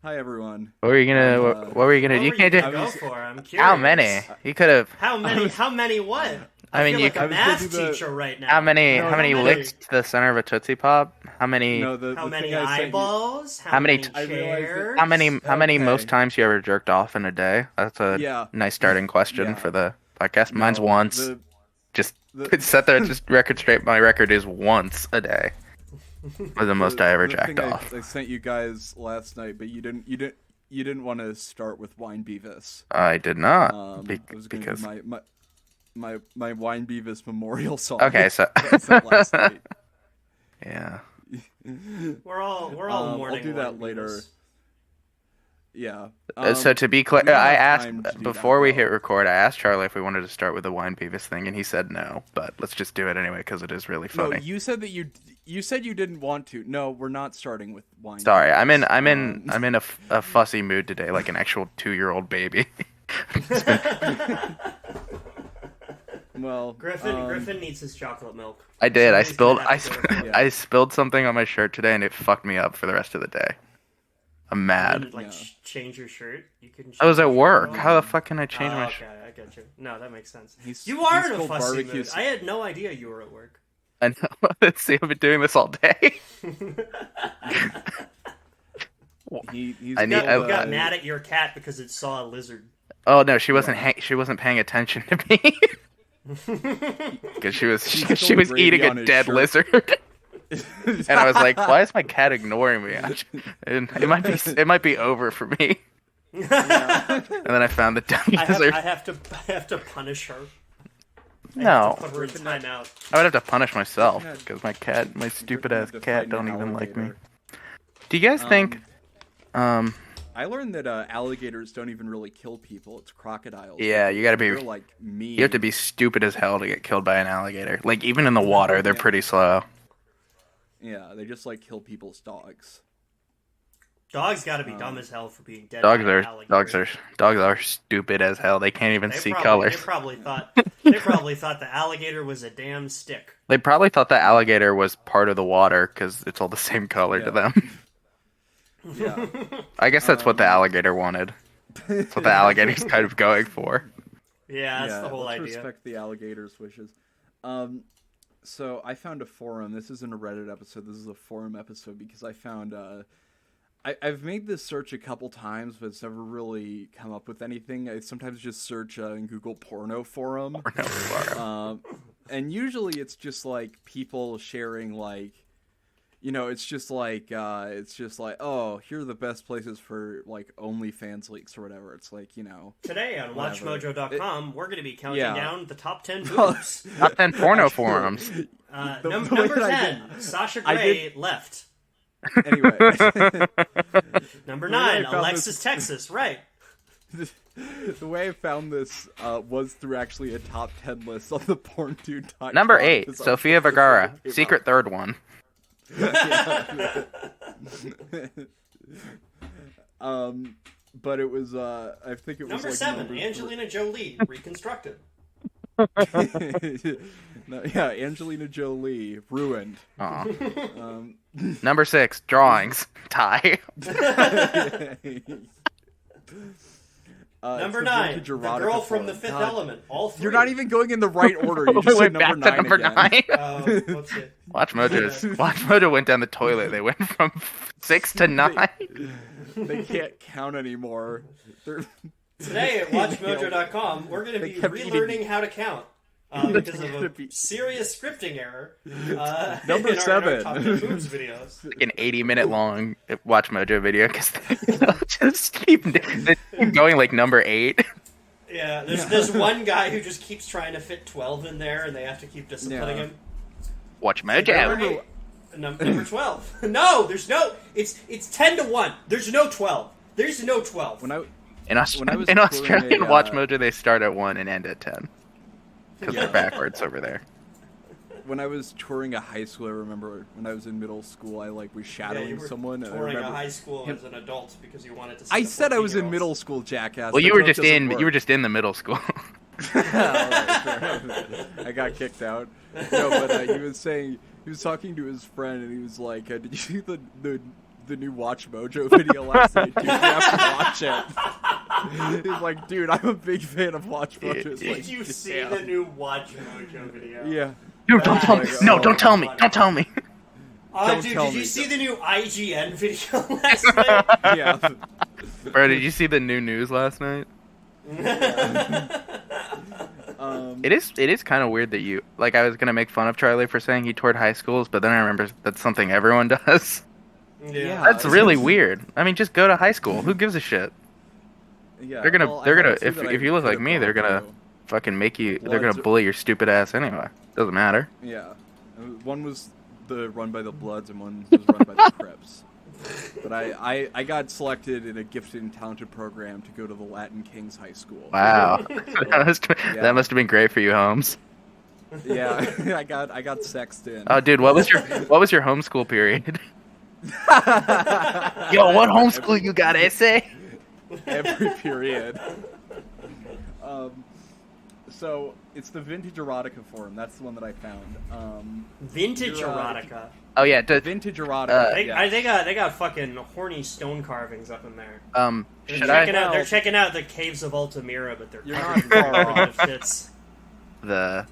Hi everyone. What were you gonna? What were you gonna? What You were you can't gonna just. go for? I'm How many? curious. You could have. How many? How many? What? I mean, feel you. like a I was gonna do math the- teacher right now. How many? No, How many how licks to the center of a Tootsie Pop? How many? No, the How the many thing I sent you. eyeballs? How many many t- I realized that- chairs? How many? How many Okay. most times you ever jerked off in a day? That's a Yeah. nice starting question Yeah. for the podcast. Mine's No, once. The, Just the, set there. Just record straight. My record is once a day. Was the most I ever the jacked thing off. I sent you guys last night, but you didn't want to start with Wine Beavis. I did not. It was gonna Because be my Wine Beavis memorial song. okay, so that I sent last night. yeah. We're all mourning. I'll do that one later. Beavis. Yeah. So to be clear, we don't I have asked time to do before that, we though. hit record. I asked Charlie if we wanted to start with the Wine Beavis thing, and he said no. But let's just do it anyway because it is really No, funny. you said that you said you didn't want to. No, we're not starting with Wine. Sorry, Beavis. I'm in a fussy mood today, like an actual 2-year-old baby. Well, Griffin needs his chocolate milk. I did. I Somebody's spilled. gonna have to go to the I spilled something on my shirt today, and it fucked me up for the rest of the day. I'm You mad. didn't, like Yeah. change your shirt. You couldn't. I was change at your work. shirt? How the fuck can I change Oh, my okay, shirt? I get you. No, that makes sense. He's- You are he's in a spilled fussy barbecue mood. sauce. I had no idea you were at work. I know. Let's see. I've been doing this all day. He's I You need- got mad at your cat because it saw a lizard. Oh no, she wasn't. She wasn't paying attention to me. Because she was spilled gravy eating on a his dead shirt. lizard, and I was like, "Why is my cat ignoring me?" And it might be over for me. And then I found the dumb lizard. I have to punish her. No, Put her in timeout. I would have to punish myself because my stupid ass Griffin had to cat fight don't an even like me. alligator. Do you guys think? I learned that alligators don't even really kill people. It's crocodiles. Yeah, you gotta be. They're like mean. You have to be stupid as hell to get killed by an alligator. Like even in the water, they're Yeah. pretty slow. Yeah, they just like kill people's dogs. Dogs got to be dumb as hell for being dead. Dogs by are an alligator. dogs are stupid as hell. They can't even see They colors. probably thought the alligator was a damn stick. They probably thought the alligator was part of the water because it's all the same color to Yeah. them. Yeah. I guess that's what the alligator wanted. That's what the alligator's kind of going for. Yeah, that's the whole let's idea. respect the alligator's wishes. So I found a forum. This isn't a Reddit episode. This is a forum episode because I found. I've made this search a couple times, but it's never really come up with anything. I sometimes just search in Google porno forum. And usually it's just like people sharing like, it's just like oh, here are the best places for like OnlyFans leaks or whatever. It's like Today on whatever. WatchMojo.com, we're going to be counting Yeah. down the top 10 boobs. Top 10 porno forums. the way Number that I 10, Sasha I Grey left. Anyway, Number The way I 9, found Alexis, Texas, right. the way I found this was through actually a top 10 list on the porndude.com. Number 8, because I was Sofia like, Vergara. this Secret third one. But it was I think it was Number like 7, number Angelina Jolie, reconstructed. No, yeah, Angelina Jolie ruined. Aw. Number 6, drawings. Tie. Number it's the 9, vintage the erotica girl from the forum. Fifth God, Element. All 3. You're not even going in the right order. You We just said went back number to 9 number again. 9. Let's see. Watch Mojo went down the toilet. They went from 6 to 9. They can't count anymore. Today at WatchMojo.com, we're going to They be kept relearning how to count. Because of a serious scripting error. Number in our 7. top 10 boobs videos. Like an 80-minute long Watch Mojo video because just keep going like number 8. Yeah, there's one guy who just keeps trying to fit 12 in there, and they have to keep disciplining Yeah. him. Watch Number Mojo. 8. Number 12. No, there's no. It's 10 to 1. There's no 12. There's no 12. When I In, when I was in touring Australian a, Watch Mojo, they start at 1 and end at 10. Because Yeah. they're backwards over there. when I was touring a high school, I remember when I was in middle school, I like was Yeah, shadowing you were someone. And I touring a remember high school him- as an adult because you wanted to see I the said I was in 14-year-olds. middle school, jackass. Well, That you were joke just doesn't work. in the middle school. Alright, sure. I got kicked out. No, but he was talking to his friend, and he was like, "Did you see the the new Watch Mojo video last night. Dude, you have to watch it. He's like, dude, I'm a big fan of Watch Mojo. It's Did like, you see damn. the new Watch Mojo video? Yeah. Dude, don't tell me. No, don't tell me. Don't tell me. Oh, Don't dude, tell did you me. see the new IGN video last night? Yeah. Bro, did you see the new news last night? It is kind of weird that you like. I was gonna make fun of Charlie for saying he toured high schools, but then I remember that's something everyone does. Yeah. That's really weird. I mean, just go to high school. Who gives a shit? Yeah. They're gonna well, they're I gonna had two if that I if you look could like have me, they're gone gonna to. fucking make you. They're Bloods gonna are- bully your stupid ass anyway. Doesn't matter. Yeah. One was run by the Bloods and one was run by the Crips. But I got selected in a gifted and talented program to go to the Latin Kings High School. Wow, that must have been great for you, Holmes. Yeah, I got sexed in. Oh, dude, what was your homeschool period? Yo, what homeschool you got, essay? Every period. So it's the Vintage Erotica forum. That's the one that I found. Vintage You're, erotica. Oh yeah, Vintage Erotica. They got fucking horny stone carvings up in there. They're should checking I out. They're checking out the caves of Altamira, but they're You're covered not in far primitive off. shits. the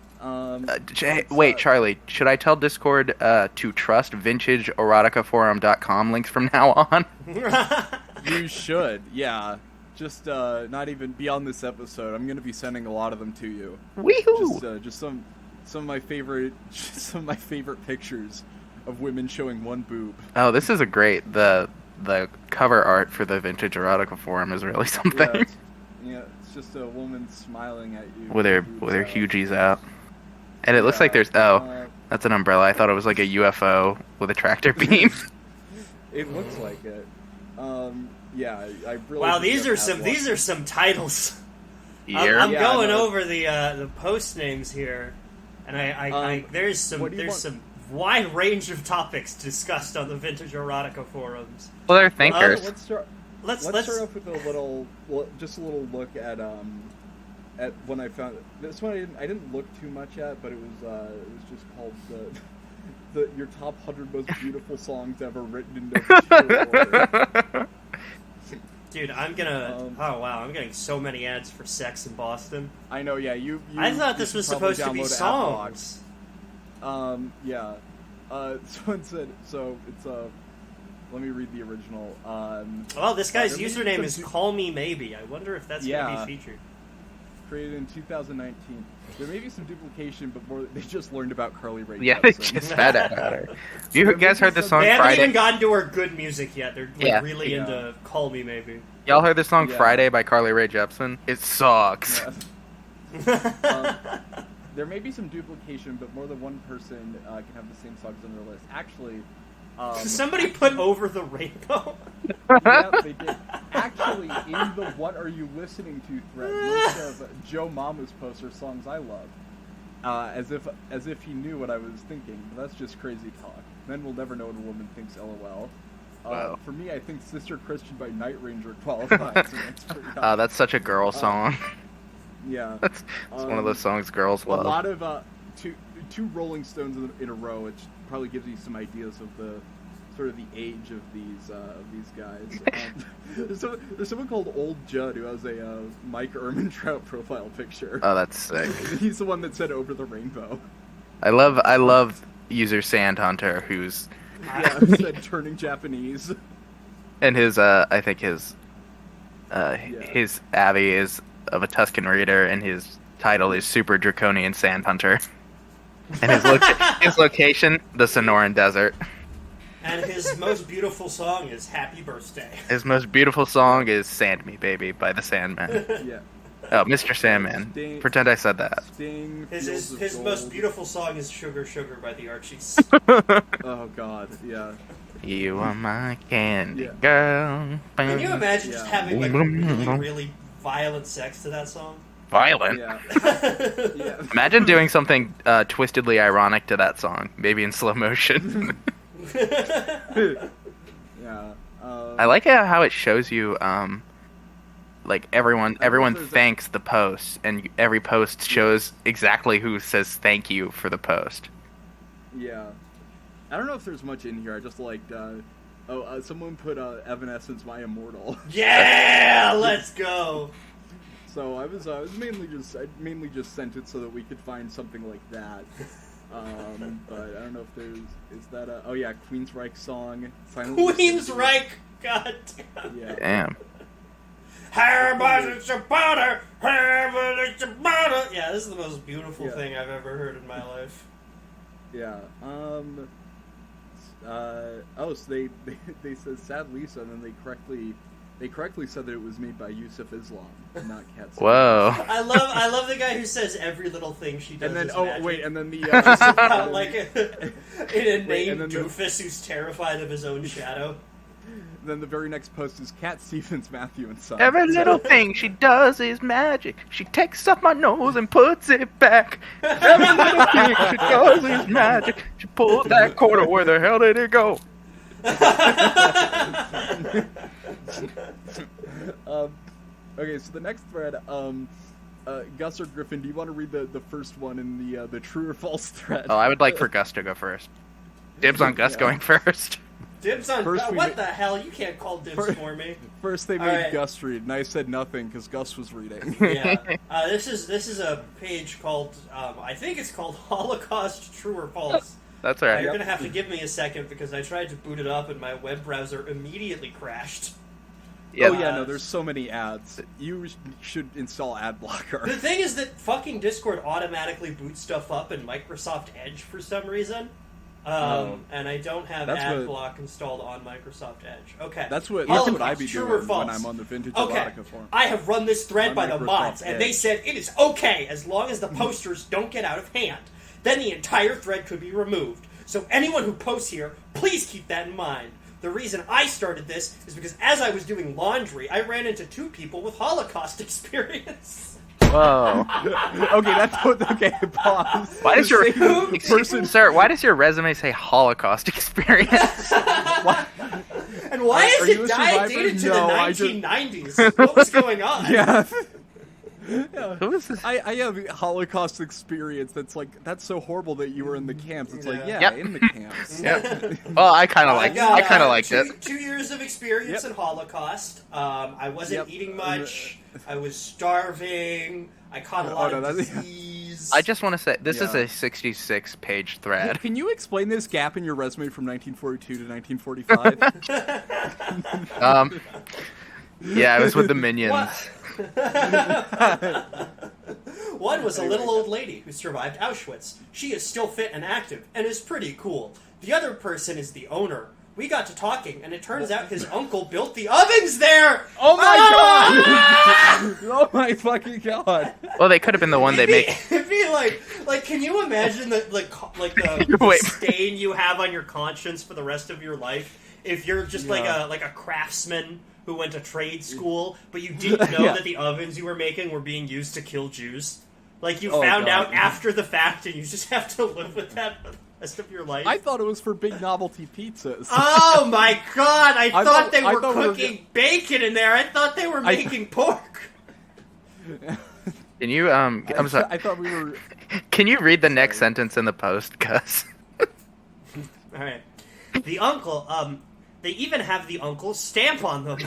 It's, wait, Charlie, should I tell Discord to trust vintageeroticaforum.com links from now on? You should, yeah. Just not even beyond this episode. I'm gonna be sending a lot of them to you. Weehoo! Just some of my favorite pictures of women showing one boob. Oh, this is a great the cover art for the Vintage Erotica Forum is really something. It's just a woman smiling at you with her boobs out. hugies out. And it looks like there's that's an umbrella. I thought it was like a UFO with a tractor beam. It looks like it. Yeah, I really. Wow, think these I've are had some one. these are some titles. Yeah. I'm Yeah, going I know. over the post names here, and I there's what do you want- some wide range of topics discussed on the Vintage Erotica forums. Well, they're thinkers. Let's start. Let's Let's start off with a little look at when I found it. This one I didn't look too much at, but it was just called your top 100 most beautiful songs ever written in no particular order. Dude, I'm gonna. Oh wow, I'm getting so many ads for Sex in Boston. I know, yeah. You I thought you this should was probably supposed to be download songs. Adblock. Yeah. Someone said so. It's Let me read the original. Well, this guy's there may be username some is du- Call Me Maybe. I wonder if that's Yeah. gonna be featured. Created in 2019. There may be some duplication, but more they just learned about Carly Rae Yeah, they Jepsen. just found out about her. You guys heard the song They haven't even Friday? gotten to her good music yet. They're like, Yeah. really Yeah. into Call Me Maybe. Y'all heard the song Yeah. Friday by Carly Rae Jepsen? It sucks. Yeah. There may be some duplication, but more than one person can have the same songs on their list. Actually, Somebody put Over the Rainbow. yeah, they did. Actually, in the "What Are You Listening To" thread, most of Joe Mama's posts are songs I love, as if he knew what I was thinking. But that's just crazy talk. Men will never know what a woman thinks. LOL. Wow. For me, I think "Sister Christian" by Night Ranger qualifies. And that's pretty That's such a girl song. yeah. It's one of those songs girls A love. lot of two Rolling Stones in a row, which probably gives you some ideas of the sort of the age of these guys. There's someone called Old Judd who has a Mike Ehrmantraut profile picture. Oh, that's sick. He's the one that said "Over the Rainbow." I love user Sandhunter, who's Yeah, said turning Japanese. and his I think his Abby is of a Tuscan reader, and his title is Super Draconian Sandhunter. And his location, the Sonoran Desert. And his most beautiful song is Happy Birthday. His most beautiful song is Sand Me Baby by the Sandman. Yeah. Oh, Mr. Sandman. Sting- Pretend I said that. Sting. His Fields of most Gold. beautiful song is Sugar Sugar by the Archies. Oh God, yeah. You are my candy Yeah. girl. Can you imagine just Yeah. having like really, really violent sex to that song? Violent. Yeah. Yeah. Imagine doing something twistedly ironic to that song, maybe in slow motion. Yeah. I like how it shows you, like everyone there's a- thanks the post, and every post shows exactly who says thank you for the post. Yeah. I don't know if there's much in here. I just liked Someone put Evanescence My Immortal. Yeah, let's go. So I mainly just sent it so that we could find something like that. But I don't know if is that a... Oh yeah, Queensryche song. Queensryche! God damn. Yeah. Damn. Yeah, this is the most beautiful thing I've ever heard in my life. Yeah. So they said Sad Lisa, and then they correctly said that it was made by Yusuf Islam, not Cat Stevens. Whoa. I love the guy who says every little thing she does. And then is magic. and then the About, like an inane then doofus who's terrified of his own shadow. Then the very next post is Cat Stevens, Matthew, and Son. Every little thing she does is magic. She takes off my nose and puts it back. Every little thing she does is magic. She pulls that quarter. Where the hell did it go? Okay, so the next thread, Gus or Griffin, do you want to read the first one in the true or false thread? Oh, I would like for Gus to go first. Dibs on Gus going first. Dibs on First what the hell? You can't call dibs for me. First they All made right. Gus read, and I said nothing because Gus was reading. Yeah, this is a page called I think it's called Holocaust True or False. That's alright. You're gonna have to give me a second because I tried to boot it up and my web browser immediately crashed. Yeah. Oh yeah, no, there's so many ads. You should install ad blocker. The thing is that fucking Discord automatically boots stuff up in Microsoft Edge for some reason. And I don't have AdBlock installed on Microsoft Edge. Okay. That's what I be True or doing false? when I'm on the Vintage Okay. Erotica forum. I have run this thread On by the Microsoft mods, and they Edge. said it is okay as long as the posters don't get out of hand. Then the entire thread could be removed. So anyone who posts here, please keep that in mind. The reason I started this is because as I was doing laundry, I ran into two people with Holocaust experience. Whoa. Okay, pause. Why does your person? sir? Why does your resume say Holocaust experience? And why Are is you it a survivor? dated to No, the I just- 1990s? What was going on? Yeah. Who is this? I have a Holocaust experience that's so horrible that you were in the camps. It's like, yeah, Yep. in the camps. Yep. Well, I kind of liked. I kind of liked it. 2 years of experience Yep. in Holocaust. I wasn't Yep. eating much. I was starving. I caught a lot of disease. I just want to say this is Yeah. a 66-page thread. Can you explain this gap in your resume from 1942 to 1945? Yeah, I was with the minions. One was a little old lady who survived Auschwitz. She is still fit and active and is pretty cool. The other person is the owner. We got to talking, and it turns out his uncle built the ovens there! Oh my god! Oh my fucking god! Well, they could have been the one they make. It'd be like, can you imagine the the Wait. stain you have on your conscience for the rest of your life if you're just like a craftsman who went to trade school, but you didn't know that the ovens you were making were being used to kill Jews? Like you found God. out after the fact, and you just have to live with that for the rest of your life. I thought it was for big novelty pizzas. Oh my god! I thought they were thought we were cooking bacon in there. I thought they were making pork. Can you I'm sorry. I thought we were. Can you read the next sentence in the post, Gus? All right. The uncle. They even have the uncle's stamp on them.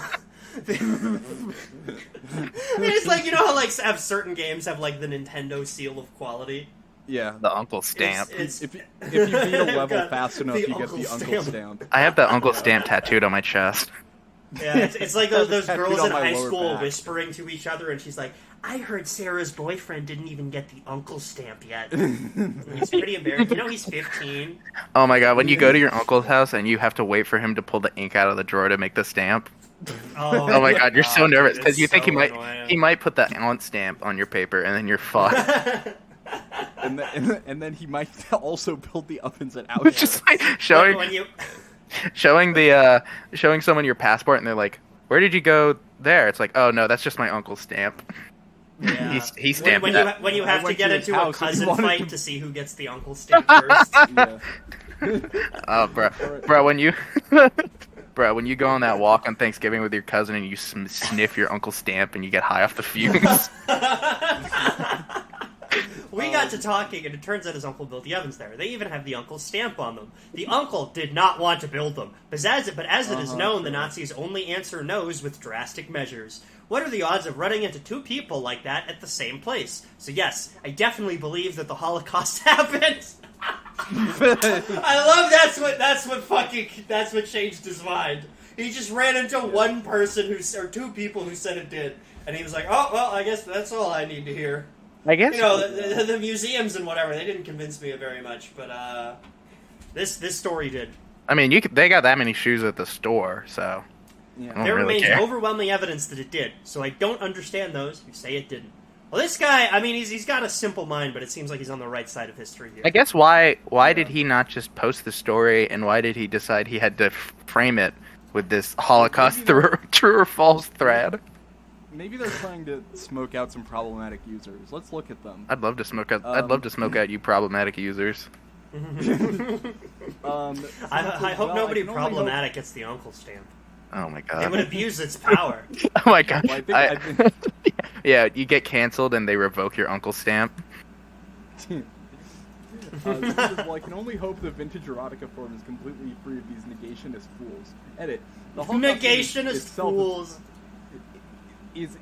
It's like, you know how like have certain games have like the Nintendo seal of quality. Yeah. The uncle stamp. It's If you beat a level got fast enough, the you get uncle the uncle stamp. stamp. I have the uncle stamp tattooed on my chest. Yeah, it's like those Tattooed girls on in my high lower school back. whispering to each other, and she's like, "I heard Sarah's boyfriend didn't even get the uncle stamp yet." He's pretty embarrassed. You know, he's 15. Oh my god, when you go to your uncle's house and you have to wait for him to pull the ink out of the drawer to make the stamp. Oh my god, you're so nervous dude, because it's you think so he annoying. might put the aunt stamp on your paper and then you're fucked. And then he might also build the ovens at It's Auschwitz. just like showing When you showing someone your passport and they're like, "Where did you go there?" It's like, "Oh no, that's just my uncle's stamp." Yeah. He stamped when that. you have to went get to his into a house and he cousin wanted fight to- to see who gets the uncle stamp first. Yeah. Oh, bro, when you when you go on that walk on Thanksgiving with your cousin and you sniff your uncle's stamp and you get high off the fumes. We got to talking, and it turns out his uncle built the ovens there. They even have the uncle's stamp on them. The uncle did not want to build them, but as it is known, the Nazis only answer no's with drastic measures. What are the odds of running into two people like that at the same place? So yes, I definitely believe that the Holocaust happened. I love that's what changed his mind. He just ran into one person or two people who said it did, and he was like, "Oh well, I guess that's all I need to hear." I guess the museums and whatever, they didn't convince me very much, but this story did. I mean, they got that many shoes at the store, so Yeah. There really remains care. overwhelming evidence that it did, so I don't understand those who say it didn't. Well, this guy, I mean, he's got a simple mind, but it seems like he's on the right side of history here. I guess why did he not just post the story, and why did he decide he had to frame it with this Holocaust true or false thread? Maybe they're trying to smoke out some problematic users. Let's look at them. I'd love to smoke out. I'd love to smoke out you problematic users. I hope nobody problematic gets the uncle stamp. Oh my It god. would abuse its power. Oh my god. Well, I think Yeah, you get canceled and they revoke your uncle stamp. well, I can only hope the vintage erotica forum is completely free of these negationist fools. Edit. The Holocaust Negationist itself fools. Is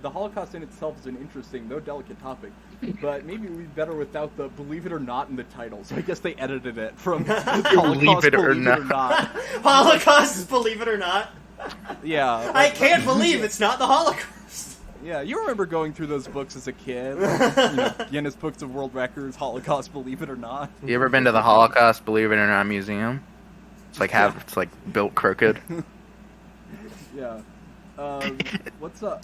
the Holocaust in itself is an interesting, though delicate topic, but maybe we'd be better without the "believe it or not" in the title. So I guess they edited it from Holocaust, Believe it or not. Holocaust, believe it or not. Yeah, I can't believe it's not the Holocaust. yeah. You remember going through those books as a kid, Guinness Books of World Records, Holocaust, believe it or not. You ever been to the Holocaust Believe It or Not museum? It's like built crooked. Yeah. What's up?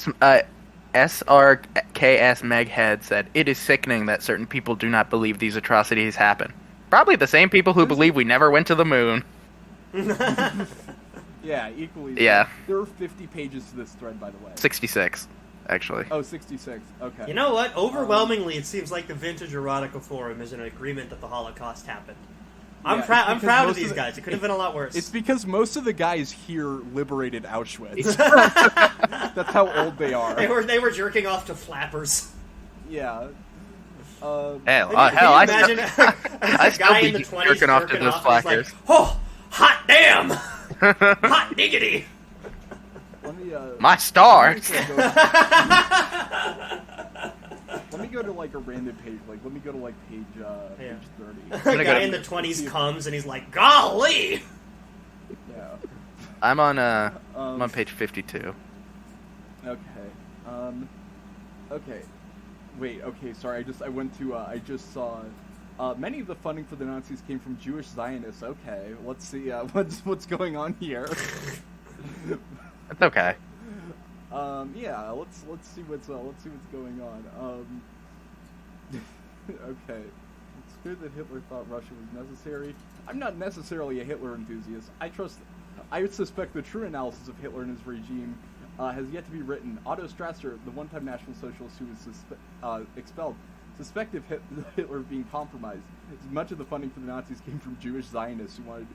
SRKS Meghead said, "It is sickening that certain people do not believe these atrocities happen. Probably the same people who believe we never went to the moon." Yeah, equally. Yeah. There are 50 pages to this thread, by the way. 66, actually. Oh, 66. Okay. You know what? Overwhelmingly, it seems like the vintage erotica forum is in agreement that the Holocaust happened. I'm because proud most of these guys. It could have been a lot worse. It's because most of the guys here liberated Auschwitz. That's how old they are. They were jerking off to flappers. Yeah. Hell, Can I you imagine a still guy be in the 20s jerking off to jerking those off and he's like, flackers. "Oh, hot damn! Hot diggity!" Let me, My stars. Let me go to like a random page. Like, let me go to like page 30. A guy in the 20s comes and he's like, "Golly!" Yeah. I'm on page 52. Okay. Okay. Wait. Okay. Sorry. I just saw. Many of the funding for the Nazis came from Jewish Zionists. Okay. Let's see. What's going on here? It's okay. Yeah. Let's see what's going on. Okay. It's clear that Hitler thought Russia was necessary. I'm not necessarily a Hitler enthusiast. I suspect the true analysis of Hitler and his regime has yet to be written. Otto Strasser, the one-time National Socialist who was expelled, suspected Hitler of being compromised. Much of the funding for the Nazis came from Jewish Zionists who wanted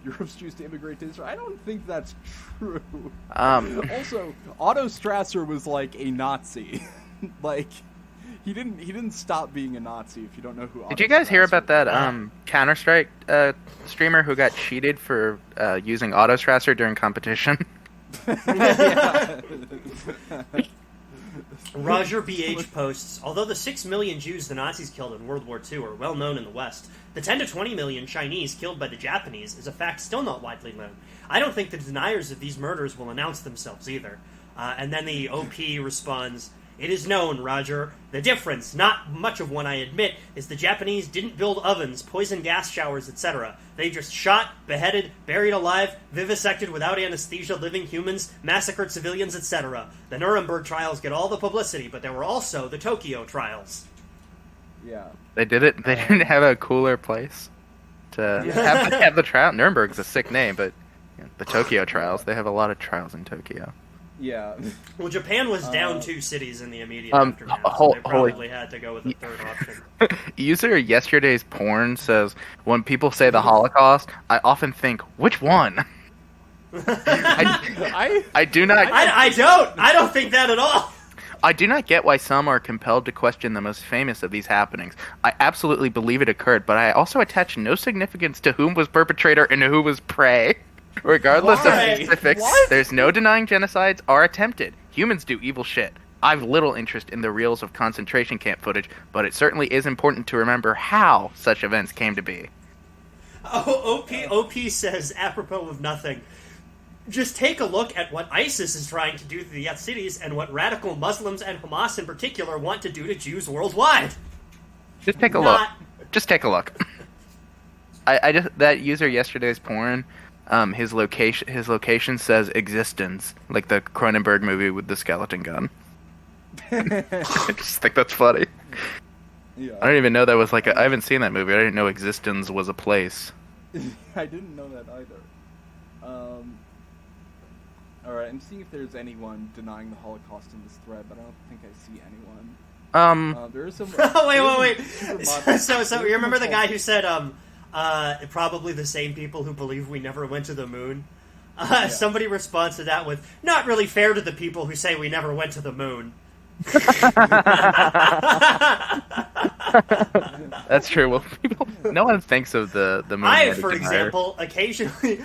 Europe's Jews to immigrate to Israel. I don't think that's true. Also, Otto Strasser was like a Nazi. Like, he didn't stop being a Nazi. If you don't know who. Did you guys hear about that Counter-Strike streamer who got cheated for using Autostrasser during competition? Roger BH posts, although the 6 million Jews the Nazis killed in World War II are well known in the West, the 10 to 20 million Chinese killed by the Japanese is a fact still not widely known. I don't think the deniers of these murders will announce themselves either. And then the OP responds, "It is known, Roger. The difference, not much of one I admit, is the Japanese didn't build ovens, poison gas showers, etc. They just shot, beheaded, buried alive, vivisected without anesthesia living humans, massacred civilians, etc. The Nuremberg trials get all the publicity, but there were also the Tokyo trials." Yeah. They did it. They didn't have a cooler place to have the trial. Nuremberg's a sick name, but the Tokyo trials. They have a lot of trials in Tokyo. Yeah. Well, Japan was down 2 cities in the immediate aftermath, so they probably had to go with a third option. User yesterday's porn says, "When people say the Holocaust, I often think, which one?" I do not. I don't think that at all. I do not get why some are compelled to question the most famous of these happenings. I absolutely believe it occurred, but I also attach no significance to whom was perpetrator and who was prey. Regardless Why? of specifics, there's no denying genocides are attempted. Humans do evil shit. I've little interest in the reels of concentration camp footage, but it certainly is important to remember how such events came to be. Oh, OP says, apropos of nothing, just take a look at what ISIS is trying to do to the Yazidis and what radical Muslims and Hamas in particular want to do to Jews worldwide. Just take a look. Just take a look. I just that user yesterday's porn, his location says existence, like the Cronenberg movie with the skeleton gun. I just think that's funny. Yeah. I don't even know that was like I haven't seen that movie. I didn't know existence was a place. I didn't know that either. Alright, I'm seeing if there's anyone denying the Holocaust in this thread, but I don't think I see anyone. There is some... wait. So you remember the guy who said, probably the same people who believe we never went to the moon? Yeah. Somebody responds to that with, not really fair to the people who say we never went to the moon. That's true. Well, no one thinks of the moon. For example, occasionally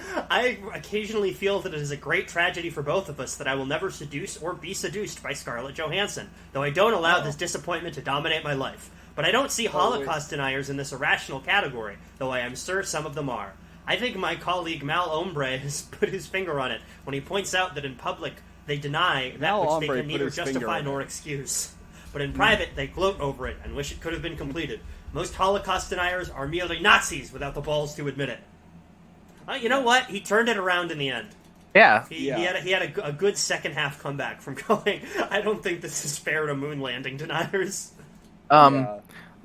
feel that it is a great tragedy for both of us that I will never seduce or be seduced by Scarlett Johansson, though I don't allow this disappointment to dominate my life. But I don't see Holocaust deniers in this irrational category, though I am sure some of them are. I think my colleague Mal Ombre has put his finger on it when he points out that in public they deny that which they can neither justify nor excuse. But in private, they gloat over it and wish it could have been completed. Most Holocaust deniers are merely Nazis without the balls to admit it. You know what? He turned it around in the end. Yeah. He had a good second half comeback from going, I don't think this is fair to moon landing deniers.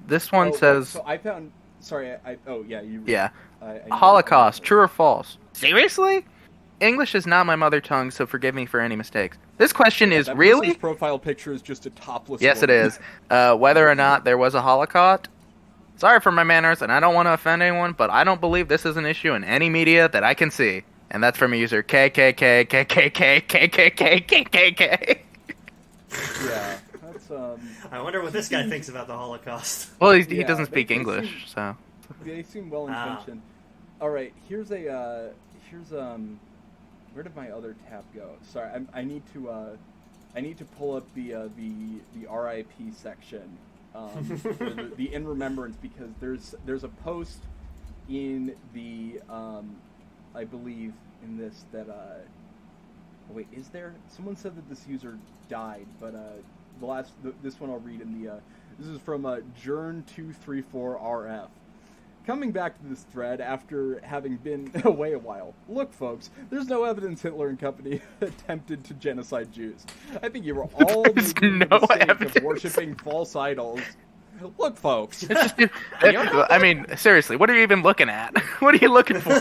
This one says... So I found... Sorry, Yeah. Holocaust, true or false? Seriously? English is not my mother tongue, so forgive me for any mistakes. This question is really... His profile picture is just a topless Yes, woman. it is. Whether or not there was a Holocaust. Sorry for my manners, and I don't want to offend anyone, but I don't believe this is an issue in any media that I can see. And that's from a user KKK. Yeah, that's I wonder what this guy thinks about the Holocaust. Well, he doesn't speak English, so... They seem well intentioned. All right, here's where did my other tab go? Sorry, I need to pull up the RIP section, the in remembrance, because there's a post in the I believe in this that wait, is there? Someone said that this user died, but this one I'll read in the this is from Jern234RF. Coming back to this thread after having been away a while. Look, folks, there's no evidence Hitler and company attempted to genocide Jews. I think you were all making the mistake of worshipping false idols. Look, folks. I mean, seriously, what are you even looking at? What are you looking for?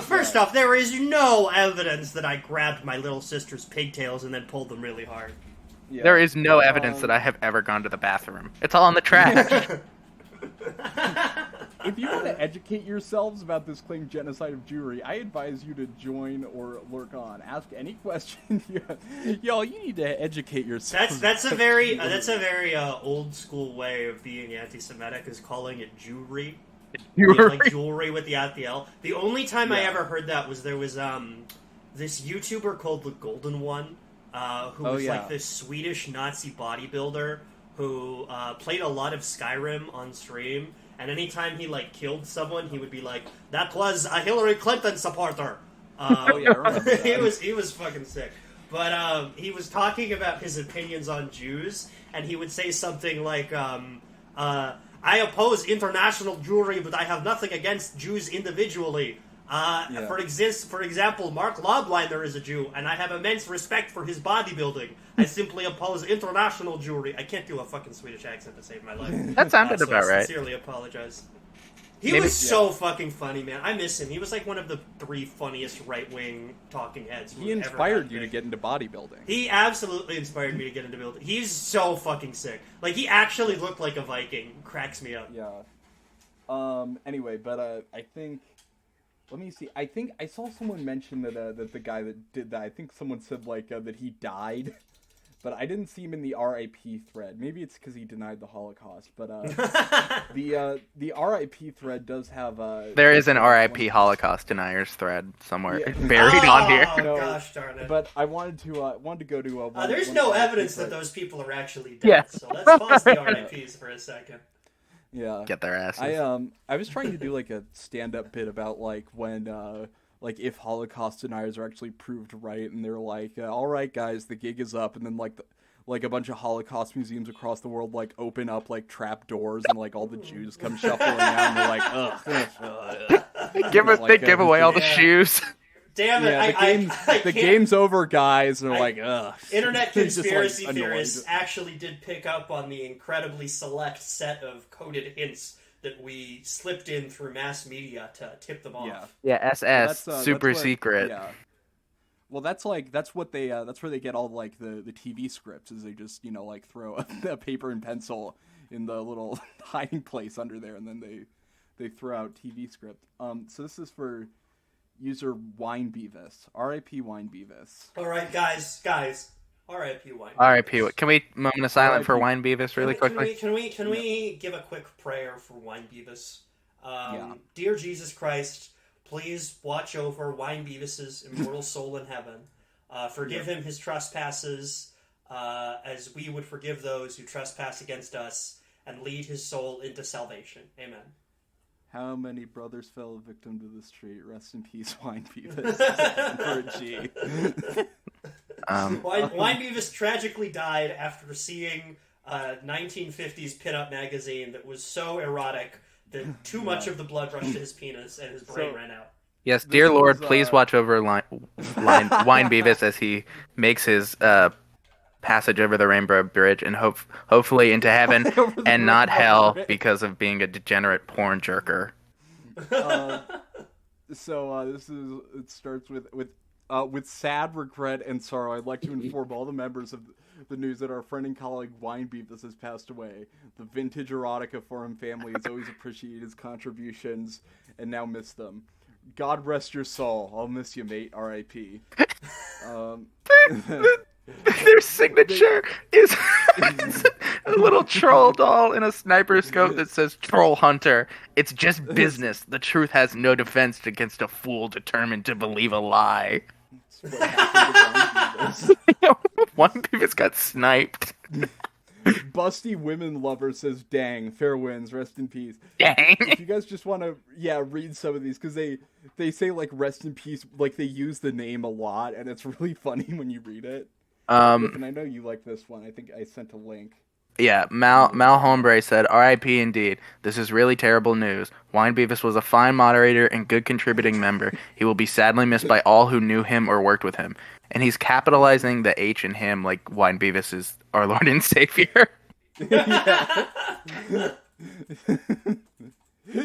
First off, there is no evidence that I grabbed my little sister's pigtails and then pulled them really hard. Yeah. There is no evidence that I have ever gone to the bathroom. It's all on the trash. If you want to educate yourselves about this claimed genocide of Jewry, I advise you to join or lurk on. Ask any question you have. Y'all, you need to educate yourselves. That's a very old school way of being anti-Semitic, is calling it Jewry. Like jewelry with the ATL. The only time I ever heard that was there was this YouTuber called the Golden One, who was like this Swedish Nazi bodybuilder who played a lot of Skyrim on stream, and anytime he like killed someone, he would be like, "That was a Hillary Clinton supporter." I remember that. he was fucking sick. But he was talking about his opinions on Jews, and he would say something like, "I oppose international Jewry, but I have nothing against Jews individually. For example, Mark Lobliner is a Jew, and I have immense respect for his bodybuilding. I simply oppose international Jewry." I can't do a fucking Swedish accent to save my life. That sounded about right. I sincerely apologize. He was so fucking funny, man. I miss him. He was like one of the 3 funniest right-wing talking heads. He inspired you to get into bodybuilding. He absolutely inspired me to get into building. He's so fucking sick. Like, he actually looked like a Viking. Cracks me up. Yeah. Anyway, but I think... Let me see. I think I saw someone mention that the guy that did that, I think someone said, like, that he died. but I didn't see him in the RIP thread. Maybe it's because he denied the Holocaust, but the RIP thread does have There is an RIP Holocaust deniers thread somewhere Yeah. buried on here. Oh, No, gosh darn it. But I wanted to go to There's one no RIP evidence that thread. those people are actually dead, Yeah. so let's pause the RIPs for a second. Yeah. Get their asses. I was trying to do like a stand-up bit about like when like if Holocaust deniers are actually proved right, and they're like, all right, guys, the gig is up, and then like a bunch of Holocaust museums across the world like open up like trap doors, and like all the Jews come shuffling out, and they're like, ugh. They give away all the Yeah. shoes. Damn it! Yeah, the game's over, guys, and they're like, ugh. Internet They're just, like, conspiracy annoyed. theorists actually did pick up on the incredibly select set of coded hints that we slipped in through mass media to tip them off. Yeah. Yeah, SS, That's super what- secret. Yeah. Well, that's what they that's where they get all like the TV scripts, is they just like throw a paper and pencil in the little hiding place under there, and then they throw out TV script. So this is for user Wine Beavis. R.I.P. Wine Beavis. All right, guys, R.I.P. Wine. R.I.P. Can we moment of silence for R.I.P. Wine Beavis really quickly? Can we give a quick prayer for Wine Beavis? Yeah. Dear Jesus Christ, please watch over Wine Beavis's immortal soul in heaven. Forgive him his trespasses, as we would forgive those who trespass against us, and lead his soul into salvation. Amen. How many brothers fell victim to this tree? Rest in peace, Wine Beavis. For a G. Wine Beavis tragically died after seeing a 1950s pinup magazine that was so erotic that too much of the blood rushed to his penis and his brain ran out. Yes, dear Lord, was, please watch over Wine Beavis as he makes his passage over the Rainbow Bridge and hopefully into heaven and not hell because of being a degenerate porn jerker. It starts with sad regret and sorrow. I'd like to inform all the members of the news that our friend and colleague Wine Beavis has passed away. The vintage erotica forum family has always appreciated his contributions and now miss them. God rest your soul. I'll miss you, mate. R.I.P. Their signature is a little troll doll in a sniper scope that says Troll Hunter. It's just business. The truth has no defense against a fool determined to believe a lie. That's what happened to Wine Beavis. One Beavis got sniped. Busty women lover says, "Dang, fair winds, rest in peace." Dang. If you guys just want to, read some of these, because they say like rest in peace, like they use the name a lot, and it's really funny when you read it. And I know you like this one. I think I sent a link. Yeah, Mal Hombre said, R.I.P. indeed. This is really terrible news. Wine Beavis was a fine moderator and good contributing member. He will be sadly missed by all who knew him or worked with him. And he's capitalizing the H in him like Wine Beavis is our Lord and Savior.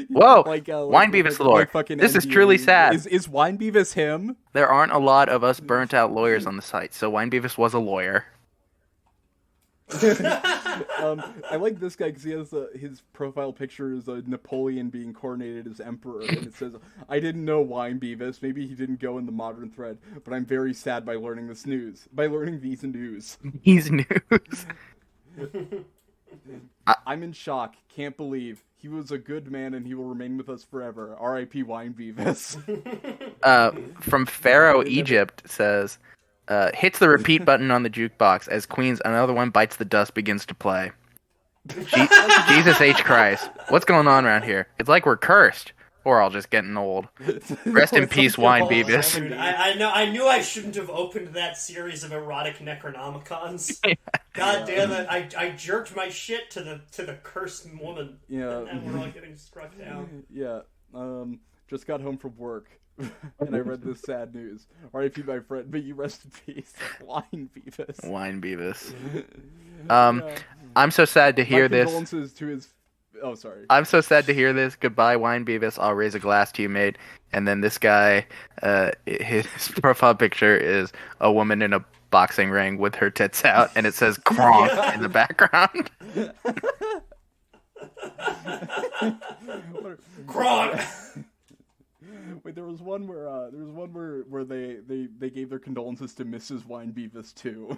Whoa, Wine Beavis the Lord. This is truly sad. Is Wine Beavis him? There aren't a lot of us burnt out lawyers on the site, so Wine Beavis was a lawyer. I like this guy because he has his profile picture is Napoleon being coronated as emperor, and it says, "I didn't know Wine Beavis. Maybe he didn't go in the modern thread, but I'm very sad by learning this news. By learning these news. These news. I'm in shock. Can't believe he was a good man, and he will remain with us forever. R.I.P. Wine Beavis." From Pharaoh Egypt says, hits the repeat button on the jukebox as Queen's Another One Bites the Dust begins to play. Jesus H. Christ. What's going on around here? It's like we're cursed. Or all just getting old. Rest in peace, Wine Beavis. Dude, I knew I shouldn't have opened that series of erotic Necronomicons. God damn it! I jerked my shit to the cursed woman. Yeah. And we're all getting struck down. Yeah. Just got home from work, and I read this sad news. R.I.P. my friend, but you rest in peace, Wine Beavis. Wine Beavis. I'm so sad to hear this. Condolences to his. Oh, sorry. I'm so sad to hear this. Goodbye, Wine Beavis. I'll raise a glass to you, mate. And then this guy, his profile picture is a woman in a boxing ring with her tits out, and it says "Kronk" in the background. Kronk. Wait, there was one where they gave their condolences to Mrs. Wine Beavis too.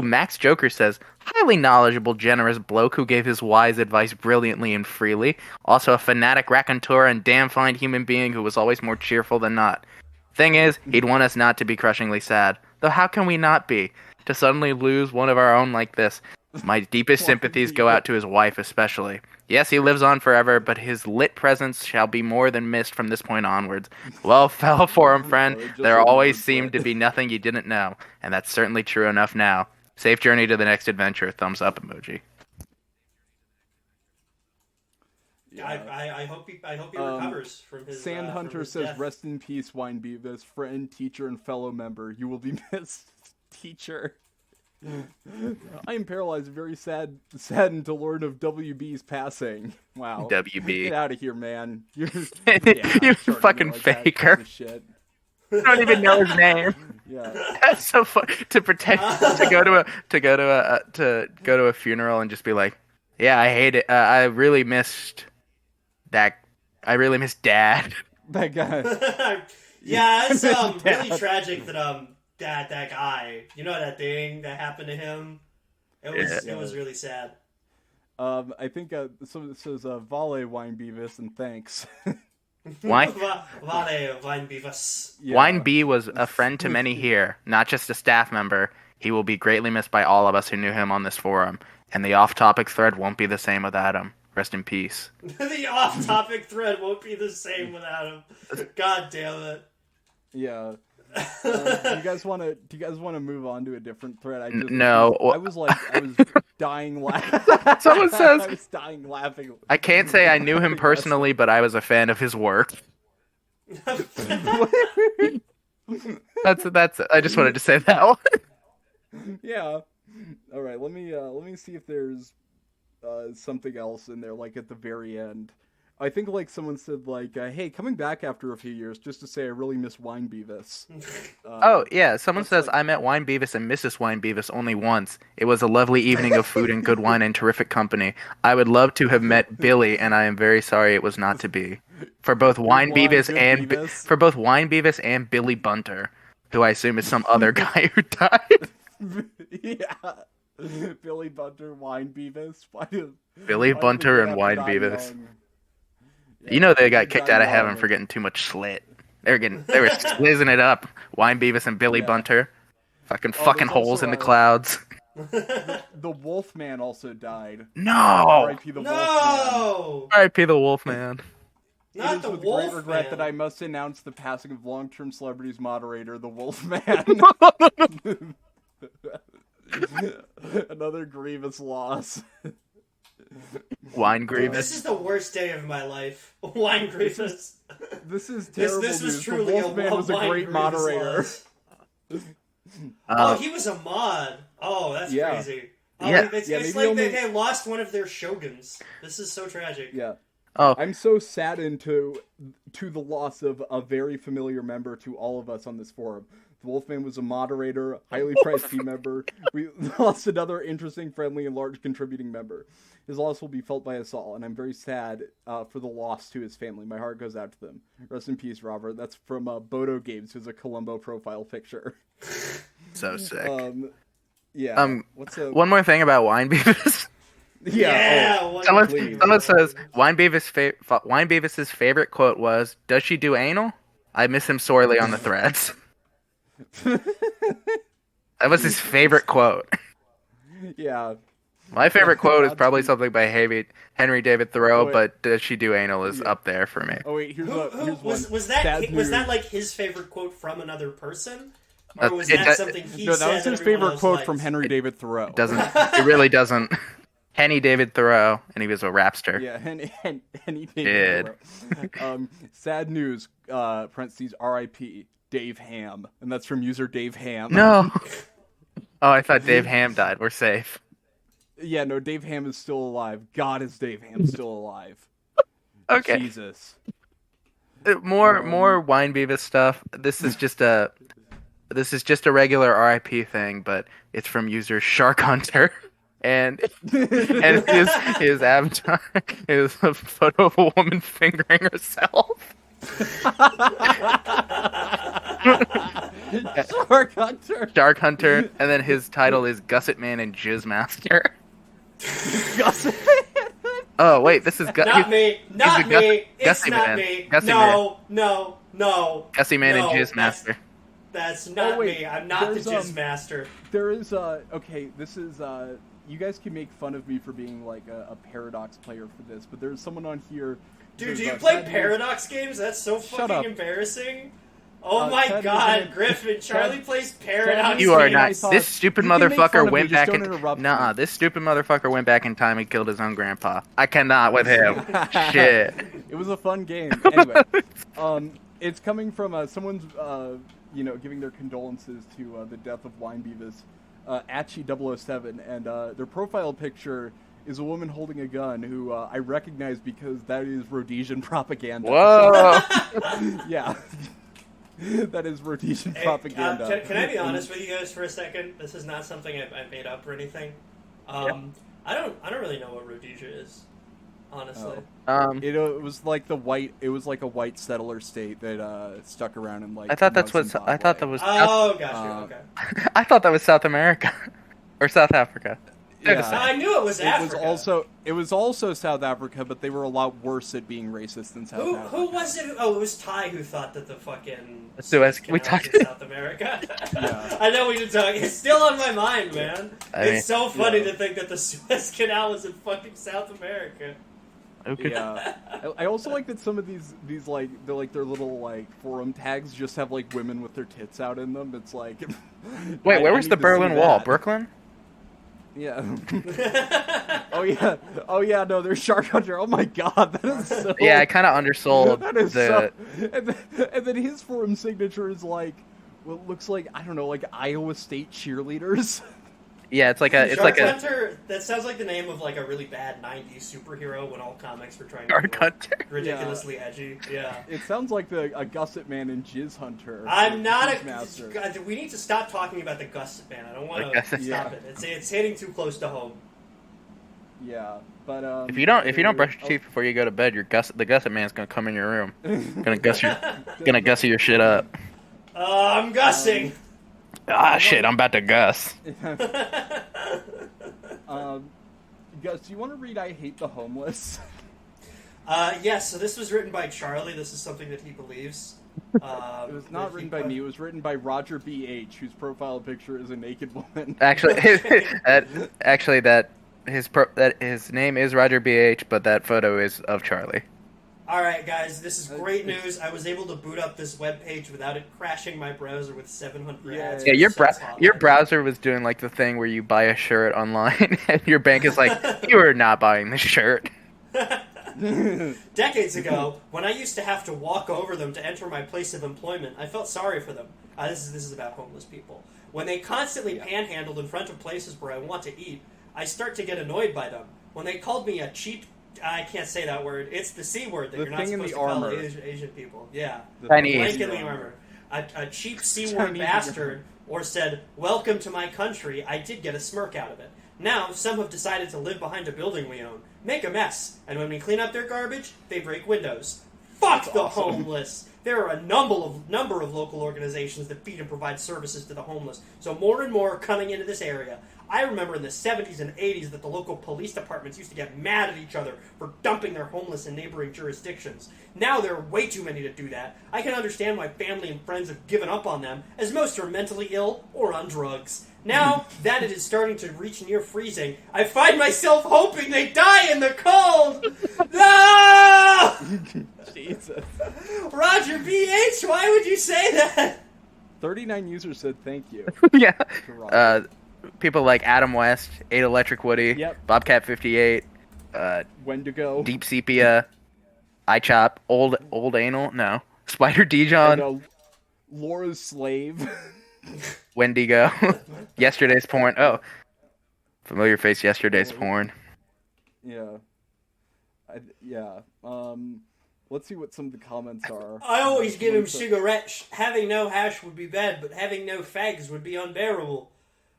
Max Joker says, highly knowledgeable, generous bloke who gave his wise advice brilliantly and freely. Also a fanatic raconteur and damn fine human being who was always more cheerful than not. Thing is, he'd want us not to be crushingly sad. Though how can we not be? To suddenly lose one of our own like this. My deepest sympathies go out to his wife especially. Yes, he lives on forever, but his lit presence shall be more than missed from this point onwards. Well, fellow forum friend, there always seemed to be nothing you didn't know, and that's certainly true enough now. Safe journey to the next adventure. Thumbs up emoji. Yeah. I hope he recovers from his. Sand Hunter from his says, death. "Rest in peace, Wine Beavis, friend, teacher, and fellow member. You will be missed, teacher." I am paralyzed, very saddened to learn of WB's passing. Wow. WB. Get out of here, man. You're You fucking faker. Shit. You don't even know his name. Yeah. That's so fun to pretend to go to a funeral and just be like, yeah, I hate it. I really missed that. I really miss Dad. That guy. Yeah, it's really tragic that that guy. You know that thing that happened to him. It was really sad. I think someone says Vale Wine Beavis and thanks. Wine Wine Beavis. Yeah. Wine B was a friend to many here, not just a staff member. He will be greatly missed by all of us who knew him on this forum, and the off-topic thread won't be the same without him. Rest in peace. The off-topic thread won't be the same without him. God damn it. Yeah. Do you guys want to move on to a different thread? No. I was dying laughing. Someone says, I was dying laughing. I can't say I knew him personally, but I was a fan of his work. That's. I just wanted to say that one. Yeah. All right. Let me see if there's something else in there, like at the very end. I think like someone said like, "Hey, coming back after a few years, just to say I really miss Wine Beavis." Oh yeah, someone says I met Wine Beavis and Mrs. Wine Beavis only once. It was a lovely evening of food and good wine and terrific company. I would love to have met Billy, and I am very sorry it was not to be. For both Wine Beavis and Billy Bunter, who I assume is some other guy who died. Yeah. Billy Bunter, Wine Beavis. Billy Bunter and Wine Beavis. Yeah, you know they got kicked out of heaven for getting too much slit. They were slizzing it up. Wine Beavis and Billy Bunter. Fucking holes also, in the clouds. The Wolfman also died. No! R.I.P. the Wolfman. No! R.I.P. the Wolfman. Not It is the with wolf. great regret that I must announce the passing of long-term celebrities moderator, the Wolfman. Another grievous loss. Wine Grievous. This is the worst day of my life. Wine Grievous. This is terrible This was news. truly The Wolfman was a Wine great Grievous moderator. loss. He was a mod. Oh, that's Yeah. crazy. Oh, Yeah. It's Yeah, maybe like only- they lost one of their shoguns. This is so tragic. Yeah. Oh, I'm so saddened to the loss of a very familiar member to all of us on this forum. The Wolfman was a moderator, highly prized team member. We lost another interesting, friendly, and large contributing member. His loss will be felt by us all, and I'm very sad for the loss to his family. My heart goes out to them. Rest in peace, Robert. That's from Bodo Games, who's a Columbo profile picture. so sick. Yeah. One more thing about Wine Beavis. Yeah. Someone says Wine Beavis's favorite quote was, "Does she do anal?" I miss him sorely on the threads. That was his favorite quote. Yeah. My favorite quote is probably something by Henry David Thoreau, wait. but "Does she do anal?" is up there for me. Oh wait, here's one. Was sad that news. like his favorite quote from another person? Or was It that does- something he No, said that was his everyone favorite else quote liked? from Henry David Thoreau. It really doesn't. Henny David Thoreau, and he was a rapster. Yeah, Henry Did. David Thoreau. Sad news, parentheses, R.I.P. Dave Ham. And that's from user Dave Ham. No. Oh, I thought Dave Ham died. We're safe. Yeah, no, Dave Ham is still alive. God, is Dave Ham still alive? Okay. Jesus. More Wine Beavis stuff. This is just a regular RIP thing, but it's from user Shark Hunter. and his avatar is a photo of a woman fingering herself. Shark Hunter, and then his title is Gusset Man and Jizz Master. Oh wait, this is not me. Not me. It's not me. No. Gussie Man and Jizz Master. That's not me. I'm not the Jizz Master. There is okay. This is you guys can make fun of me for being like a Paradox player for this, but there's someone on here. Dude, do you play Paradox games? That's so fucking embarrassing. Oh my god, Griffin, Charlie plays Paradox. You are not. This stupid motherfucker went back in. Nah, this stupid motherfucker went back in time and killed his own grandpa. I cannot with him. Shit. It was a fun game. Anyway, it's coming from someone's, giving their condolences to the death of Wine Beavis, Atchi007, and their profile picture is a woman holding a gun who I recognize because that is Rhodesian propaganda. Whoa. Yeah. That is Rhodesian propaganda. Can I be honest with you guys for a second? This is not something I made up or anything. I don't really know what Rhodesia is, honestly. It was like a white settler state that stuck around in like. I thought that was. Oh, gotcha. Okay. I thought that was South America or South Africa. Yeah. I knew it was Africa. It was also South Africa, but they were a lot worse at being racist than South Africa. Who was it? Oh, it was Ty who thought that the fucking Suez we talked in South America. Yeah. I know we did talk. It's still on my mind, man. It's so funny to think that the Suez Canal was in fucking South America. Okay. Yeah. I also like that some of these like their little like forum tags just have like women with their tits out in them. It's like. Wait, where was the Berlin Wall? Brooklyn? Yeah. Oh yeah. No, there's Shark Hunter. Oh my god, that is so. Yeah, I kind of undersold that is so. And then his forum signature is like, what looks like like Iowa State cheerleaders. Yeah, it's like Shark Hunter. That sounds like the name of like a really bad '90s superhero when all comics were trying to be ridiculously edgy. Yeah. It sounds like a Gusset Man and Jizz Hunter. I'm not a. We need to stop talking about the Gusset Man. I don't want to stop it. It's hitting too close to home. Yeah, but if you don't brush your teeth before you go to bed, the Gusset Man's gonna come in your room, gonna gussy your shit up. I'm gussing. Shit! I'm about to Gus. Gus, do you want to read "I Hate the Homeless"? Yes. So this was written by Charlie. This is something that he believes. It was not written by me. It was written by Roger B.H., whose profile picture is a naked woman. Actually, his name is Roger B.H., but that photo is of Charlie. All right, guys, this is great news. I was able to boot up this webpage without it crashing my browser with 700 ads. Yeah, your browser was doing like the thing where you buy a shirt online and your bank is like, you are not buying this shirt. Decades ago, when I used to have to walk over them to enter my place of employment, I felt sorry for them. This is about homeless people. When they constantly panhandled in front of places where I want to eat, I start to get annoyed by them. When they called me a cheap... I can't say that word. It's the C word that you're not supposed to call Asian people. Yeah. Blank in the armor. A cheap C word bastard, or said, "Welcome to my country," I did get a smirk out of it. Now, some have decided to live behind a building we own, make a mess, and when we clean up their garbage, they break windows. Fuck the homeless! There are a number of local organizations that feed and provide services to the homeless, so more and more are coming into this area. I remember in the 70s and 80s that the local police departments used to get mad at each other for dumping their homeless in neighboring jurisdictions. Now there are way too many to do that. I can understand why family and friends have given up on them, as most are mentally ill or on drugs. Now that it is starting to reach near freezing, I find myself hoping they die in the cold! No! Jesus. Roger B.H., why would you say that? 39 users said thank you. Yeah. People like Adam West, 8 Electric Woody, Bobcat 58, Wendigo, Deep Sepia, iChop, Old Anal, no, Spider Dijon, Laura's Slave, Wendigo, Yesterday's Porn. Oh, familiar face, Yesterday's Porn. Yeah. Let's see what some of the comments are. I always give him cigarettes. Having no hash would be bad, but having no fags would be unbearable.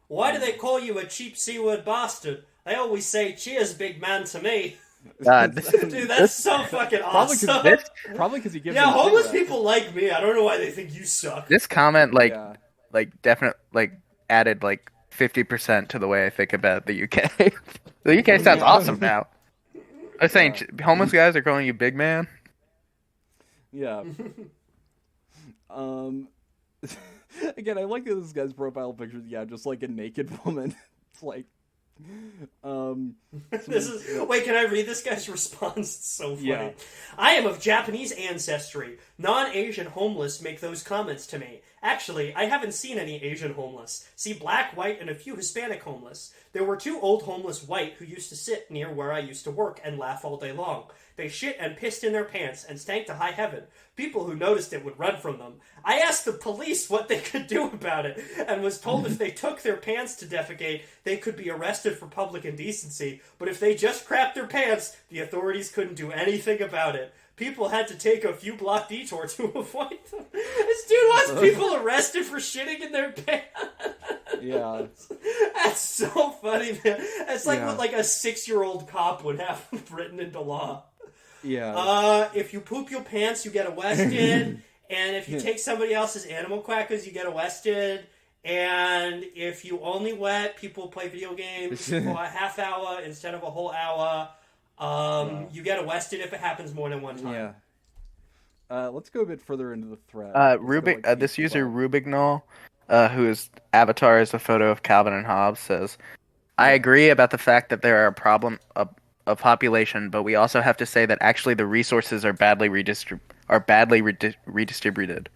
Why do they call you a cheap C-word bastard? They always say, cheers, big man, to me. God, Dude, that's so fucking awesome. Probably because he gives. Yeah, homeless people like me. I don't know why they think you suck. this comment, like, Yeah. definitely, like, added, like, 50% to the way I think about the UK. The UK sounds awesome now. I was saying, homeless guys are calling you big man? Yeah. Again, I like that this guy's profile picture. Yeah, just like a naked woman. It's like, This is wait. Can I read this guy's response? It's so funny. Yeah. I am of Japanese ancestry. Non-Asian homeless make those comments to me. Actually, I haven't seen any Asian homeless. See black, white, and a few Hispanic homeless. There were 2 old homeless white who used to sit near where I used to work and laugh all day long. They shit and pissed in their pants and stank to high heaven. People who noticed it would run from them. I asked the police what they could do about it and was told if they took their pants to defecate, they could be arrested for public indecency. But if they just crapped their pants, the authorities couldn't do anything about it. People had to take a few block detour to avoid them. This dude wants people arrested for shitting in their pants. yeah. That's so funny, man. That's like Yeah. what like a 6-year-old cop would have written into law. Yeah. If you poop your pants, you get arrested. And if you take somebody else's animal crackers, you get arrested. And if you only wet, people play video games for a half hour instead of a whole hour. You get arrested if it happens more than one time. Yeah. Let's go a bit further into the thread. This user Rubignol, whose avatar is a photo of Calvin and Hobbes, says, I agree about the fact that there are a problem of population, but we also have to say that actually the resources are badly redistributed.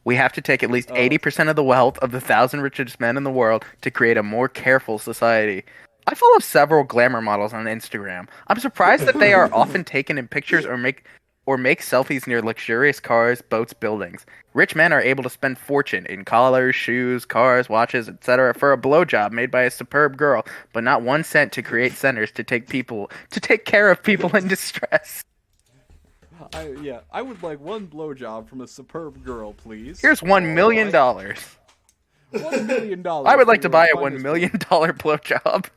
We have to take at least 80% of the wealth of the 1,000 richest men in the world to create a more careful society. I follow several glamour models on Instagram. I'm surprised that they are often taken in pictures or make selfies near luxurious cars, boats, buildings. Rich men are able to spend fortune in collars, shoes, cars, watches, etc. for a blowjob made by a superb girl, but not 1 cent to create centers to take care of people in distress. I would like 1 blowjob from a superb girl, please. Here's $1 million. $1 million. I would like to buy a $1 million blowjob.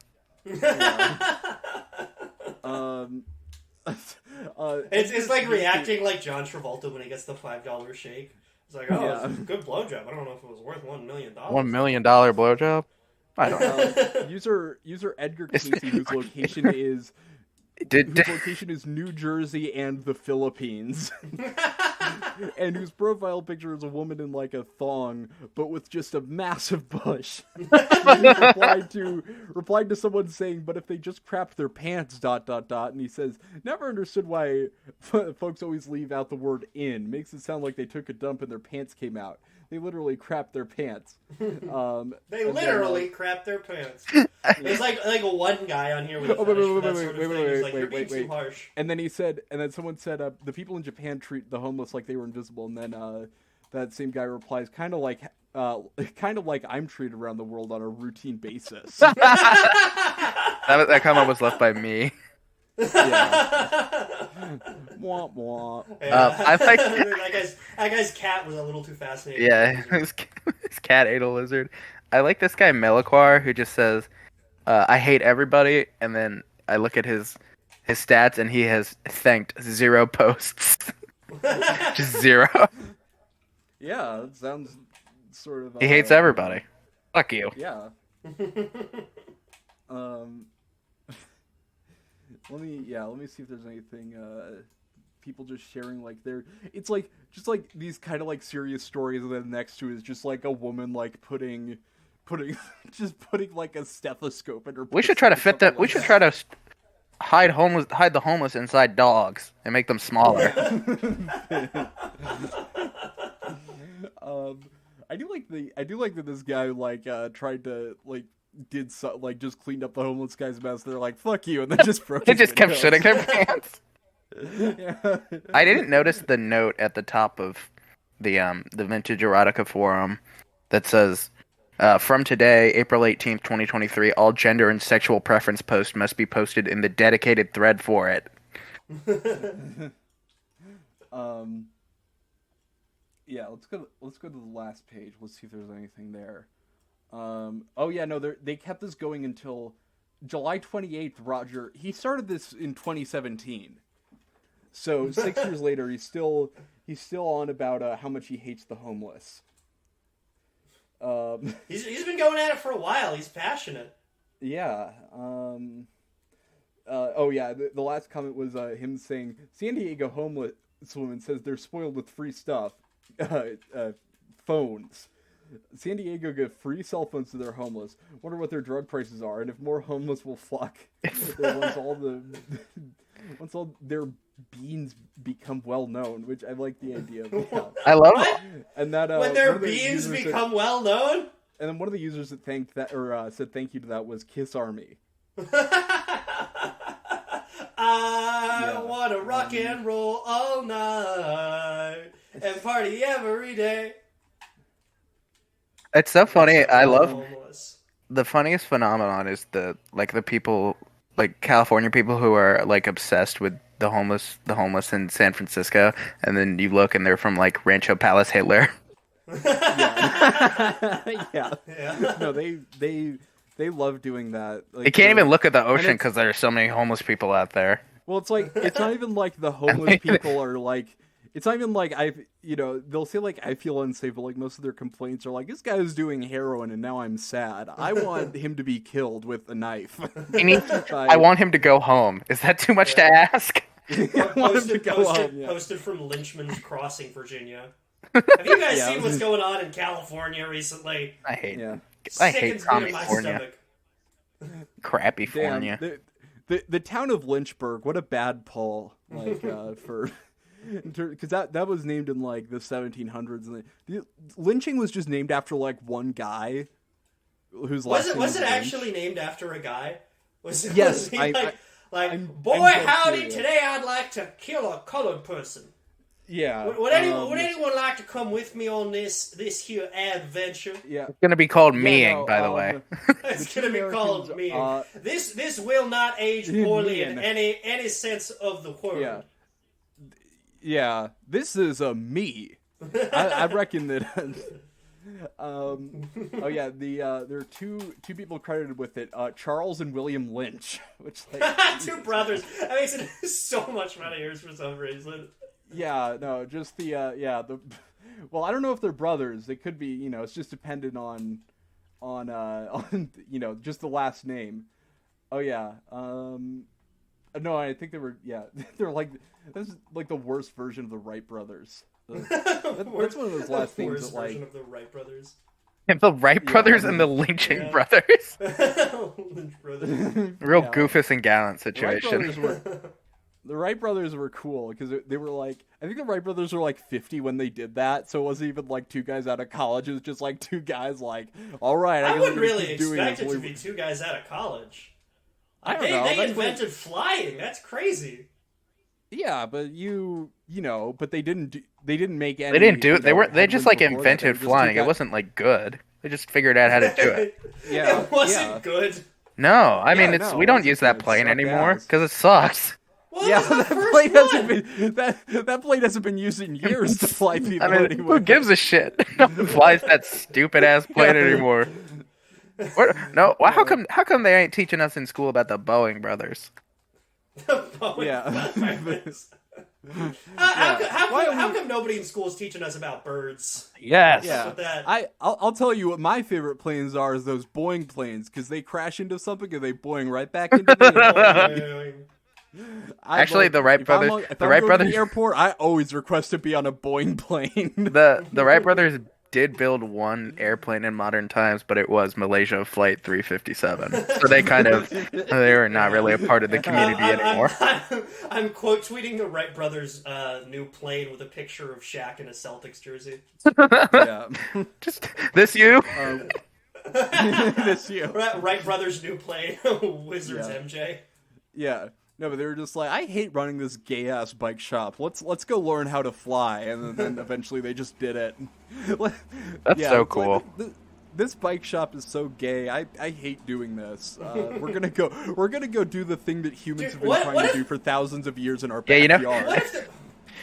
It's like reacting like John Travolta when he gets the $5 shake. It's like, oh, it's a good blowjob. I don't know if it was worth $1 million. $1 million blowjob? I don't know. User Edgar Casey, whose location is New Jersey and the Philippines, and whose profile picture is a woman in like a thong, but with just a massive bush. replied to someone saying, "But if they just crapped their pants, ... And he says, "Never understood why folks always leave out the word in. Makes it sound like they took a dump and their pants came out. They literally crapped their pants." They literally crapped their pants. There's like a one guy on here with a fetish for that sort of thing. He's like, you're being too harsh. And then someone said, the people in Japan treat the homeless like they were invisible. And then that same guy replies, kind of like I'm treated around the world on a routine basis. That comment was left by me. Yeah. Mwah, mwah. Yeah. I like that guy's cat was a little too fascinating. Yeah, his cat ate a lizard. I like this guy Meliquar who just says, "I hate everybody," and then I look at his stats and he has thanked 0 posts, just 0. Yeah, that sounds sort of. He hates everybody. Fuck you. Yeah. Let me see if there's anything people just sharing like it's like just like these kind of like serious stories, and then next to it is just like a woman like putting like a stethoscope in her. We should try to fit that. We should try to hide the homeless inside dogs and make them smaller. I do like that this guy like tried to like did so, like just cleaned up the homeless guy's mess. They're like, "Fuck you," and then just broke. They just kept shitting their pants. Yeah. I didn't notice the note at the top of the Vintage Erotica forum that says, from today, April 18th, 2023, all gender and sexual preference posts must be posted in the dedicated thread for it. Yeah, let's go to the last page. Let's see if there's anything there. Oh yeah, no, they kept this going until July 28th. Roger, he started this in 2017. So 6 years later, he's still on about how much he hates the homeless. He's been going at it for a while. He's passionate. Yeah. Oh yeah. The last comment was him saying San Diego homeless woman says they're spoiled with free stuff, phones. San Diego give free cell phones to their homeless. Wonder what their drug prices are, and if more homeless will flock there once all their beans become well known. Which I like the idea of. Yeah. I love it. And that when their beans become well known. And then one of the users that thanked that or said thank you to that was Kiss Army. I wanna rock and roll all night and party every day. It's so funny. I love Homeless. the funniest phenomenon is the people, like California people who are like obsessed with the homeless in San Francisco, and then you look and they're from like Rancho Palos Hitler. Yeah. No, they love doing that. Like, You can't even look at the ocean because there are so many homeless people out there. Well, it's like it's not even like the homeless people are like. It's not even like they'll say like I feel unsafe, but like most of their complaints are like this guy is doing heroin and now I'm sad. I want him to be killed with a knife. I want him to go home. Is that too much to ask? Posted from Lynchman's Crossing, Virginia. Have you guys seen what's going on in California recently? I hate California. Crappy California. The town of Lynchburg. What a bad pull. Like for. Because that was named in like the 1700s, and lynching was just named after like one guy, whose last name was it actually named after a guy? Was boy, howdy! Curious. Today I'd like to kill a colored person. Yeah. Would anyone like to come with me on this here adventure? Yeah. It's gonna be called meing, by the way. It's gonna be called meing. This will not age poorly in any sense of the word. Yeah. Yeah, this is a me. I reckon that. Oh yeah, there are two people credited with it, Charles and William Lynch, which like two brothers. That makes it so much funnier for some reason. Yeah, no, just well, I don't know if they're brothers. They could be. It's just dependent on just the last name. Oh yeah. No, I think they were. Yeah, they're like. This is like the worst version of the Wright brothers. That's one of those last things that like. Version of the Wright brothers. And the Wright brothers and the Lynching brothers. Lynch brothers. Real Goofus and Gallant situation. The Wright brothers were cool because they were like. I think the Wright brothers were like 50 when they did that, so it wasn't even like two guys out of college. It was just like two guys like, all right. I wouldn't really expect it to be two guys out of college. I don't know. They invented flying. That's crazy. Yeah, but but they didn't make any. They didn't do it. They just like invented flying. It wasn't like good. They just figured out how to do it. Yeah, it wasn't good. No, I mean we don't use that plane anymore because it sucks. Well, yeah, that plane hasn't been used in years to fly people. I mean, anywhere. Who gives a shit? No one flies that stupid ass plane anymore. How come they ain't teaching us in school about the Boeing brothers? How come nobody in school is teaching us about birds? Yes. Yeah. I'll tell you what my favorite planes are is those Boeing planes because they crash into something and they Boeing right back into the Actually, the Wright brothers. The Wright brothers. To the airport. I always request to be on a Boeing plane. The Wright brothers did build one airplane in modern times, but it was Malaysia Flight 357. So they were not really a part of the community anymore. I'm quote tweeting the Wright brothers' new plane with a picture of Shaq in a Celtics jersey. Yeah, just this you. This you. Wright brothers' new plane, Wizards MJ. Yeah. No, but they were just like, I hate running this gay ass bike shop. Let's go learn how to fly, and then eventually they just did it. That's so cool. Like, this bike shop is so gay. I hate doing this. We're gonna go do the thing that humans have been trying to do for thousands of years in our backyard.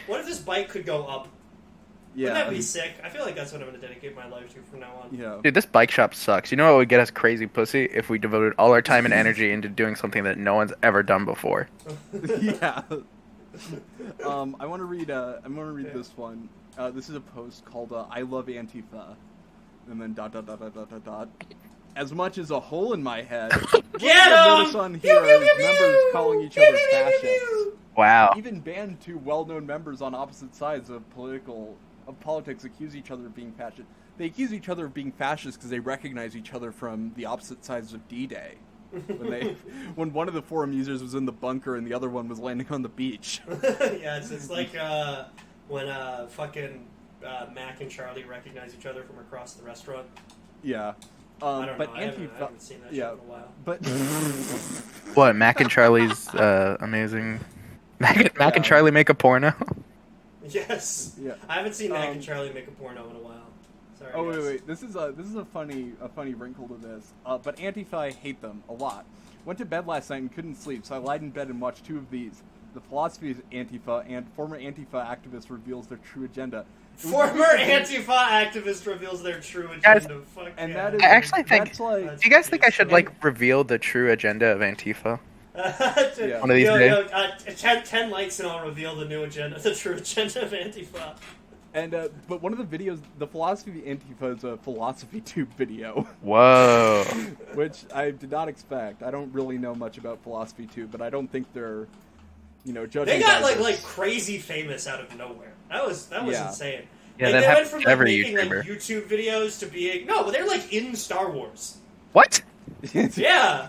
What if this bike could go up? Yeah. Wouldn't that be sick? I feel like that's what I'm going to dedicate my life to from now on. Yeah. Dude, this bike shop sucks. You know what would get us crazy pussy if we devoted all our time and energy into doing something that no one's ever done before. Yeah. I want to read. I'm going to read this one. This is a post called "I love Antifa," and then ... As much as a hole in my head. Get Notice him! on here members calling each other fascists. Wow. Even banned two well-known members on opposite sides of politics accuse each other of being fascist. They accuse each other of being fascist because they recognize each other from the opposite sides of D-Day. When one of the forum users was in the bunker and the other one was landing on the beach. Yeah, it's like when fucking Mac and Charlie recognize each other from across the restaurant. Yeah. I don't but know. I haven't seen that shit in a while. But What, Mac and Charlie's amazing... Mac and Charlie make a porno? Yes. Yeah. I haven't seen Mac and Charlie make a porno in a while. Sorry. Oh guys. wait. This is a funny wrinkle to this. But Antifa, I hate them a lot. Went to bed last night and couldn't sleep, so I lied in bed and watched two of these. The philosophy of Antifa and former Antifa activist reveals their true agenda. Former Antifa activist reveals their true Guys, agenda. Fuck and yeah. that is, I actually think... that's like, Do you guys think I should, reveal the true agenda of Antifa? Yeah. One of these days. 10 likes and I'll reveal the new agenda, the true agenda of Antifa. And but one of the videos, the philosophy of Antifa is a philosophy tube video, Whoa. which I did not expect. I don't really know much about philosophy tube, but I don't think they're, judging. They got by like this. crazy famous out of nowhere. That was Yeah. insane. Yeah, like, that they went happens from to every making YouTuber. YouTube videos to being but they're like in Star Wars. What? Yeah.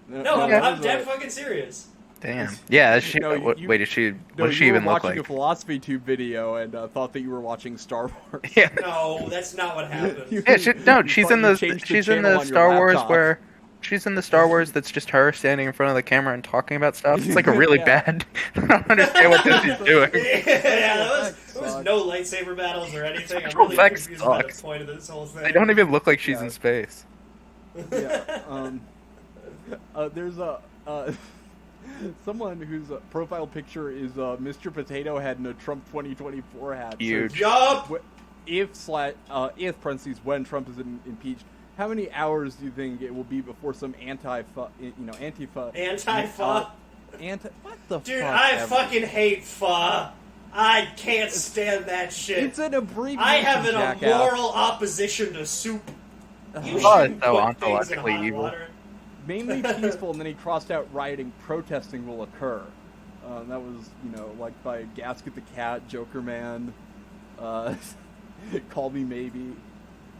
No, Okay. I'm dead fucking serious. Damn. Yeah, is she... No, what, you- wait, is she... No, What does she you were even look watching like? a philosophy tube video and thought that you were watching Star Wars. Yeah. No, that's not what happened. Yeah, she's in You the changed the she's in channel the on your Star Wars laptop. where she's in the Star Wars that's just her standing in front of the camera and talking about stuff. It's like a really Yeah. bad. I don't understand what this is doing. Yeah, there was no lightsaber battles or anything. I'm Special really effects confused by the sucks. point of this whole thing. They don't even look like she's Yeah. in space. Yeah. There's a someone whose profile picture is Mr. Potato Head in a Trump 2024 hat. Huge. Yup. If parentheses when Trump is impeached, how many hours do you think it will be before some Antifa? Anti-fa. What the Dude, fuck? I ever? fucking hate pho. I can't stand that shit. It's an abbreviation. I have an jackass. immoral opposition to soup. You Pho is shouldn't so put things in ontologically hot evil. water. Mainly peaceful, and then he crossed out rioting, protesting will occur. That was, like by Gasket the Cat, Joker Man, Call Me Maybe.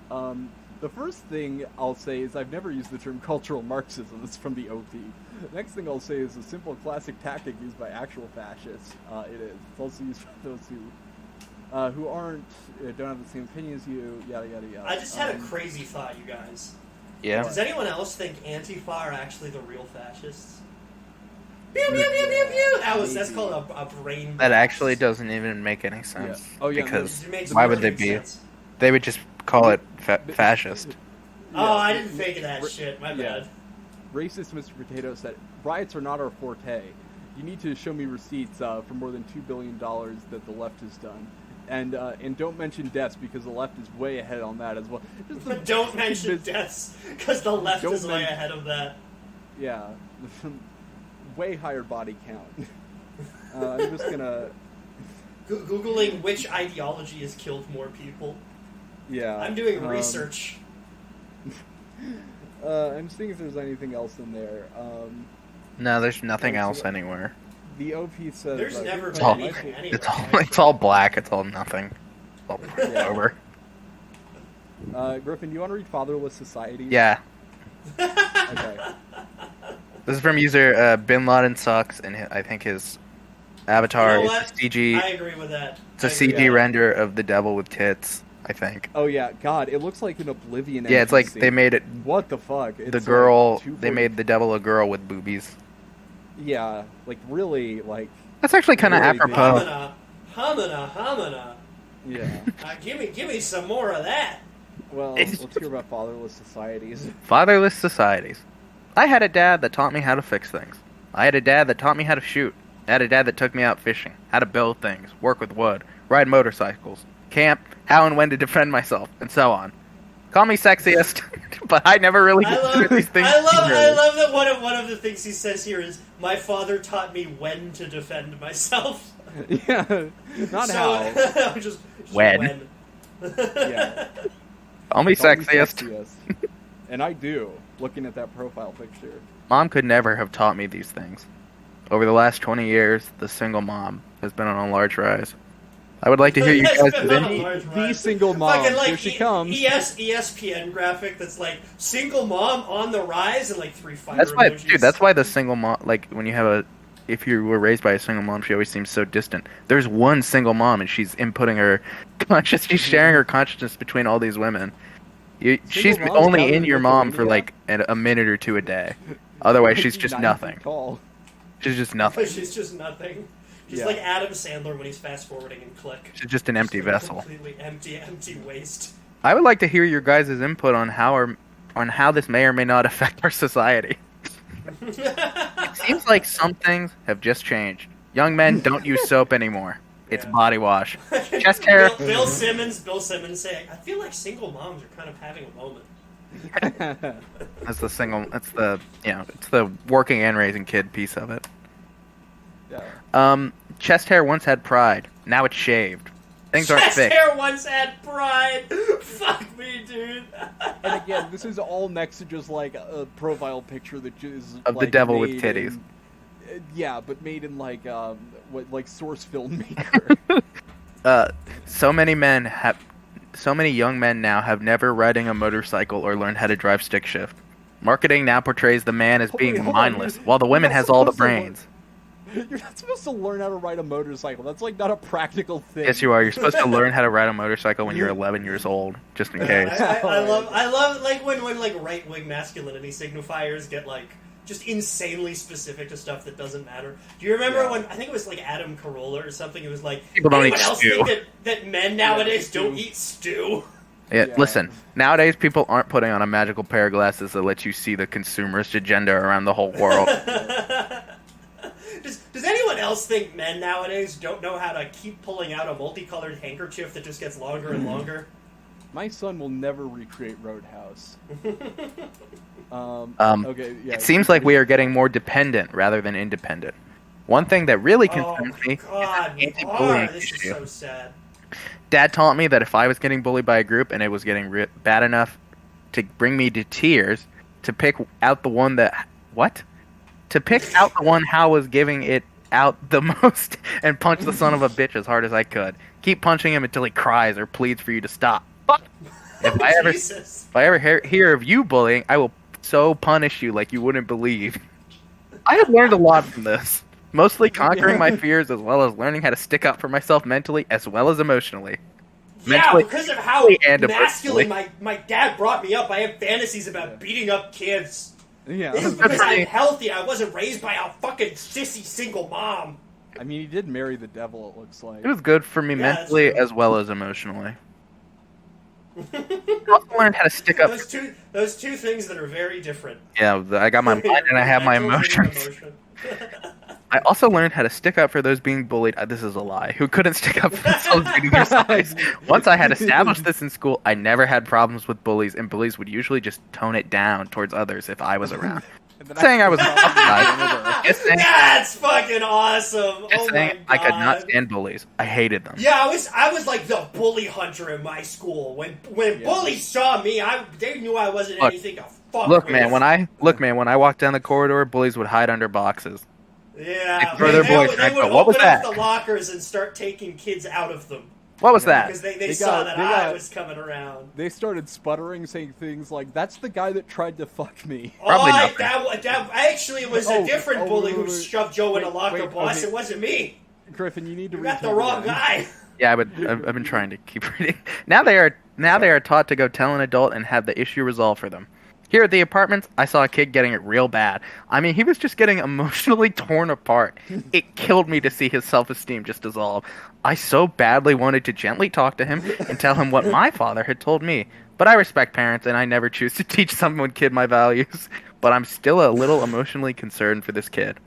The first thing I'll say is I've never used the term cultural Marxism. It's from the OP. The next thing I'll say is a simple classic tactic used by actual fascists. It is. It's also used by those who aren't, don't have the same opinion as you, yada, yada, yada. I just had a crazy thought, you guys. Yeah. Does anyone else think Antifa are actually the real fascists? Pew, pew, pew, pew, pew. That's called a brain. That blast. actually doesn't even make any sense. Yeah. Oh, yeah, Because It makes why would they perfect be? sense. They would just call it fascist. Oh, I didn't fake that shit. My bad. Racist Mr. Potato said, riots are not our forte. You need to show me receipts for more than $2 billion that the left has done. And don't mention deaths because the left is way ahead on that as well. Just the Don't mention deaths, because the left Don't is way men- ahead of that. Yeah. Way higher body count. I'm just gonna... Googling which ideology has killed more people. Yeah. I'm doing research. I'm seeing if there's anything else in there. No, there's nothing else anywhere. The OP says... There's never It's been all, anything anywhere. it's all black. It's all nothing. It's all Yeah. over. Griffin, do you want to read Fatherless Society? Yeah. Okay. This is from user Bin Laden Sucks, and I think his avatar You know is what? a CG. I agree with that. It's a I agree with CG that. render of the devil with tits. I think. Oh yeah, God, it looks like an Oblivion. Yeah, it's like NPC. they made it. What the fuck? It's The like girl. They 240 made the devil a girl with boobies. Yeah, like really, like That's actually kind of Really big. apropos. Hamana. yeah. Give me some more of that. Well, It's- let's hear about Fatherless Societies. Fatherless societies. I had a dad that taught me how to fix things. I had a dad that taught me how to shoot. I had a dad that took me out fishing, how to build things, work with wood, ride motorcycles, camp, how and when to defend myself, and so on. Call me sexiest, but I never really considered these things. I love that one of the things he says here is, "My father taught me when to defend myself." Yeah, not how. just when. Yeah. Call me sexiest. And I do, looking at that profile picture. Mom could never have taught me these things. Over the last 20 years, the single mom has been on a large rise. I would like to hear you guys. The single mom. Fucking, like, here she comes. ESPN graphic that's like single mom on the rise and like 3 fire That's why, emojis. dude. That's why the single mom, like when you have if you were raised by a single mom, she always seems so distant. There's one single mom, and she's inputting her she's sharing her consciousness between all these women. She's only in your mom for like a minute or two a day. Otherwise, she's just nothing. She's just nothing. She's just nothing. She's like Adam Sandler when he's fast forwarding in Click. She's just an empty vessel. Completely empty waste. I would like to hear your guys' input on how this may or may not affect our society. It seems like some things have just changed. Young men don't use soap anymore. It's body wash. Chest hair. Bill Simmons saying, "I feel like single moms are kind of having a moment." That's it's the working and raising kid piece of it. Yeah. Chest hair once had pride. Now it's shaved. Things aren't fixed. Chest hair once had pride. Fuck me, dude. And again, this is all next to just like a profile picture that is of the devil with titties. Yeah, but made in like source filmmaker. So many young men now have never riding a motorcycle or learned how to drive stick shift. Marketing now portrays the man as being mindless, while the woman has all the brains. You're not supposed to learn how to ride a motorcycle. That's like not a practical thing. Yes, you are. You're supposed to learn how to ride a motorcycle when you're 11 years old, just in case. I love like when like right wing masculinity signifiers get like just insanely specific to stuff that doesn't matter. Do you remember when I think it was like Adam Carolla or something? It was like people don't eat else stew. think that men nowadays don't eat stew? Yeah, listen. Nowadays, people aren't putting on a magical pair of glasses that lets you see the consumerist agenda around the whole world. Does anyone else think men nowadays don't know how to keep pulling out a multicolored handkerchief that just gets longer and longer? My son will never recreate Roadhouse. Okay, yeah. It seems like we are getting more dependent rather than independent. One thing that really concerns me is the anti-bullying This issue. is so sad. Dad taught me that if I was getting bullied by a group and it was getting bad enough to bring me to tears, to pick out the one how was giving it out the most and punch the son of a bitch as hard as I could. Keep punching him until he cries or pleads for you to stop. But if I ever hear of you bullying, I will so punish you like you wouldn't believe. I have learned a lot from this. Mostly conquering my fears as well as learning how to stick up for myself mentally as well as emotionally. Yeah, because of how masculine my dad brought me up, I have fantasies about beating up kids. Yeah. This is because I'm healthy. I wasn't raised by a fucking sissy single mom. I mean, he did marry the devil, it looks like. It was good for me mentally as well as emotionally. I also learned how to stick up. Those two things that are very different. Yeah, I got my mind and I have my emotions. I also learned how to stick up for those being bullied. This is a lie. Who couldn't stick up for themselves due to their size. Once I had established this in school, I never had problems with bullies, and bullies would usually just tone it down towards others if I was around. Saying I was That's fucking awesome. Oh my God. I could not stand bullies. I hated them. Yeah, I was like the bully hunter in my school. When bullies saw me, they knew I wasn't anything to fuck with. Man, when I walked down the corridor, bullies would hide under boxes. Yeah, they would open up the lockers and start taking kids out of them. What was that? Because they saw that I was coming around. They started sputtering, saying things like, "That's the guy that tried to fuck me." Probably actually, it was a different bully who shoved Joe in a locker, boss. Okay. It wasn't me. Griffin, you need to. You got the wrong guy. Yeah, but I've been trying to keep reading. Now they are taught to go tell an adult and have the issue resolved for them. Here at the apartments, I saw a kid getting it real bad. I mean, he was just getting emotionally torn apart. It killed me to see his self-esteem just dissolve. I so badly wanted to gently talk to him and tell him what my father had told me. But I respect parents, and I never choose to teach someone kid my values. But I'm still a little emotionally concerned for this kid.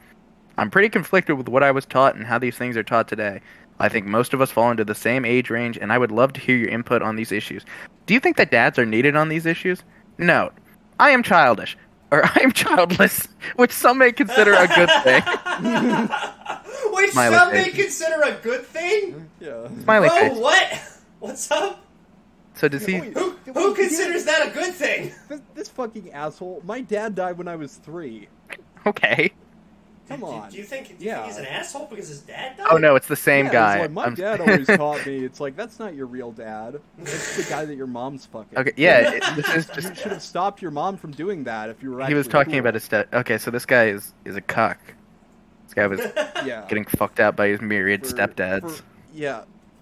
I'm pretty conflicted with what I was taught and how these things are taught today. I think most of us fall into the same age range, and I would love to hear your input on these issues. Do you think that dads are needed on these issues? Note, I am childish, or I am childless, which some may consider a good thing. Which Smiley some may face. consider a good thing? Yeah. Smiley Bro, face. what? What's up? So does he? Who considers that a good thing? This fucking asshole. My dad died when I was 3. Okay. Come on. Do you think Yeah. he's an asshole because his dad died? Oh no, it's the same Yeah, guy. It's like, my I'm- dad always taught me. It's like, that's not your real dad. It's the guy that your mom's fucking. Okay, yeah, this is You just. should have stopped your mom from doing that if you were. He was actually talking cool. about his dad. Okay, so this guy is a cuck. This guy was Yeah. getting fucked out by his myriad stepdads.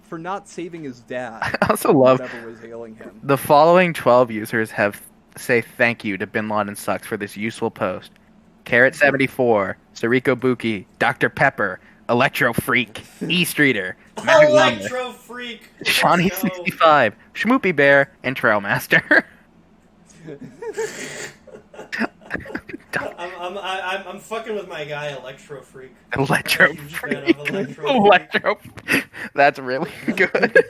For not saving his dad. I also love whatever was ailing him. the following 12 users have say thank you to Bin Laden Sucks for this useful post. Carrot74, Sariko Buki, Dr. Pepper, Electro Freak, E Streeter, Electro Freak. Shawnee Let's go. 65, Schmoopy Bear, and Trailmaster. I'm fucking with my guy Electro Freak. Electro I'm a huge fan Freak. of Electro Freak. Electro. That's really good.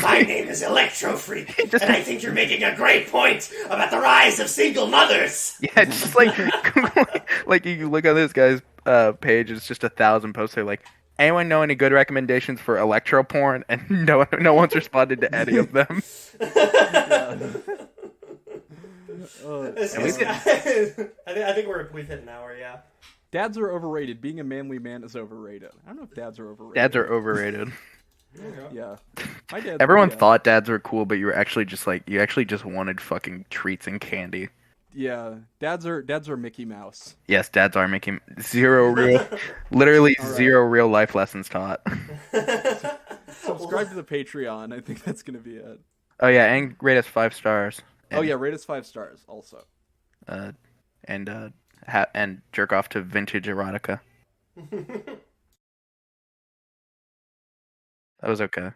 My name is Electro Freak, Just- and I think you're making a great point about the rise of single mothers. Yeah, it's just like you look on this guy's page, it's just 1,000 posts. They're like, anyone know any good recommendations for electro porn? And no one's responded to any of them. I think we've hit an hour. Yeah. Dads are overrated. Being a manly man is overrated. I don't know if dads are overrated. Dads are overrated. Yeah. My dad. Everyone yeah. thought dads were cool, but you actually just wanted fucking treats and candy. Yeah. Dads are Mickey Mouse. Yes, dads are making literally All right. zero real life lessons taught. Subscribe to the Patreon. I think that's gonna be it. Oh yeah, and rate us 5 stars. Oh yeah, rate us 5 stars also. And jerk off to vintage erotica. That was okay.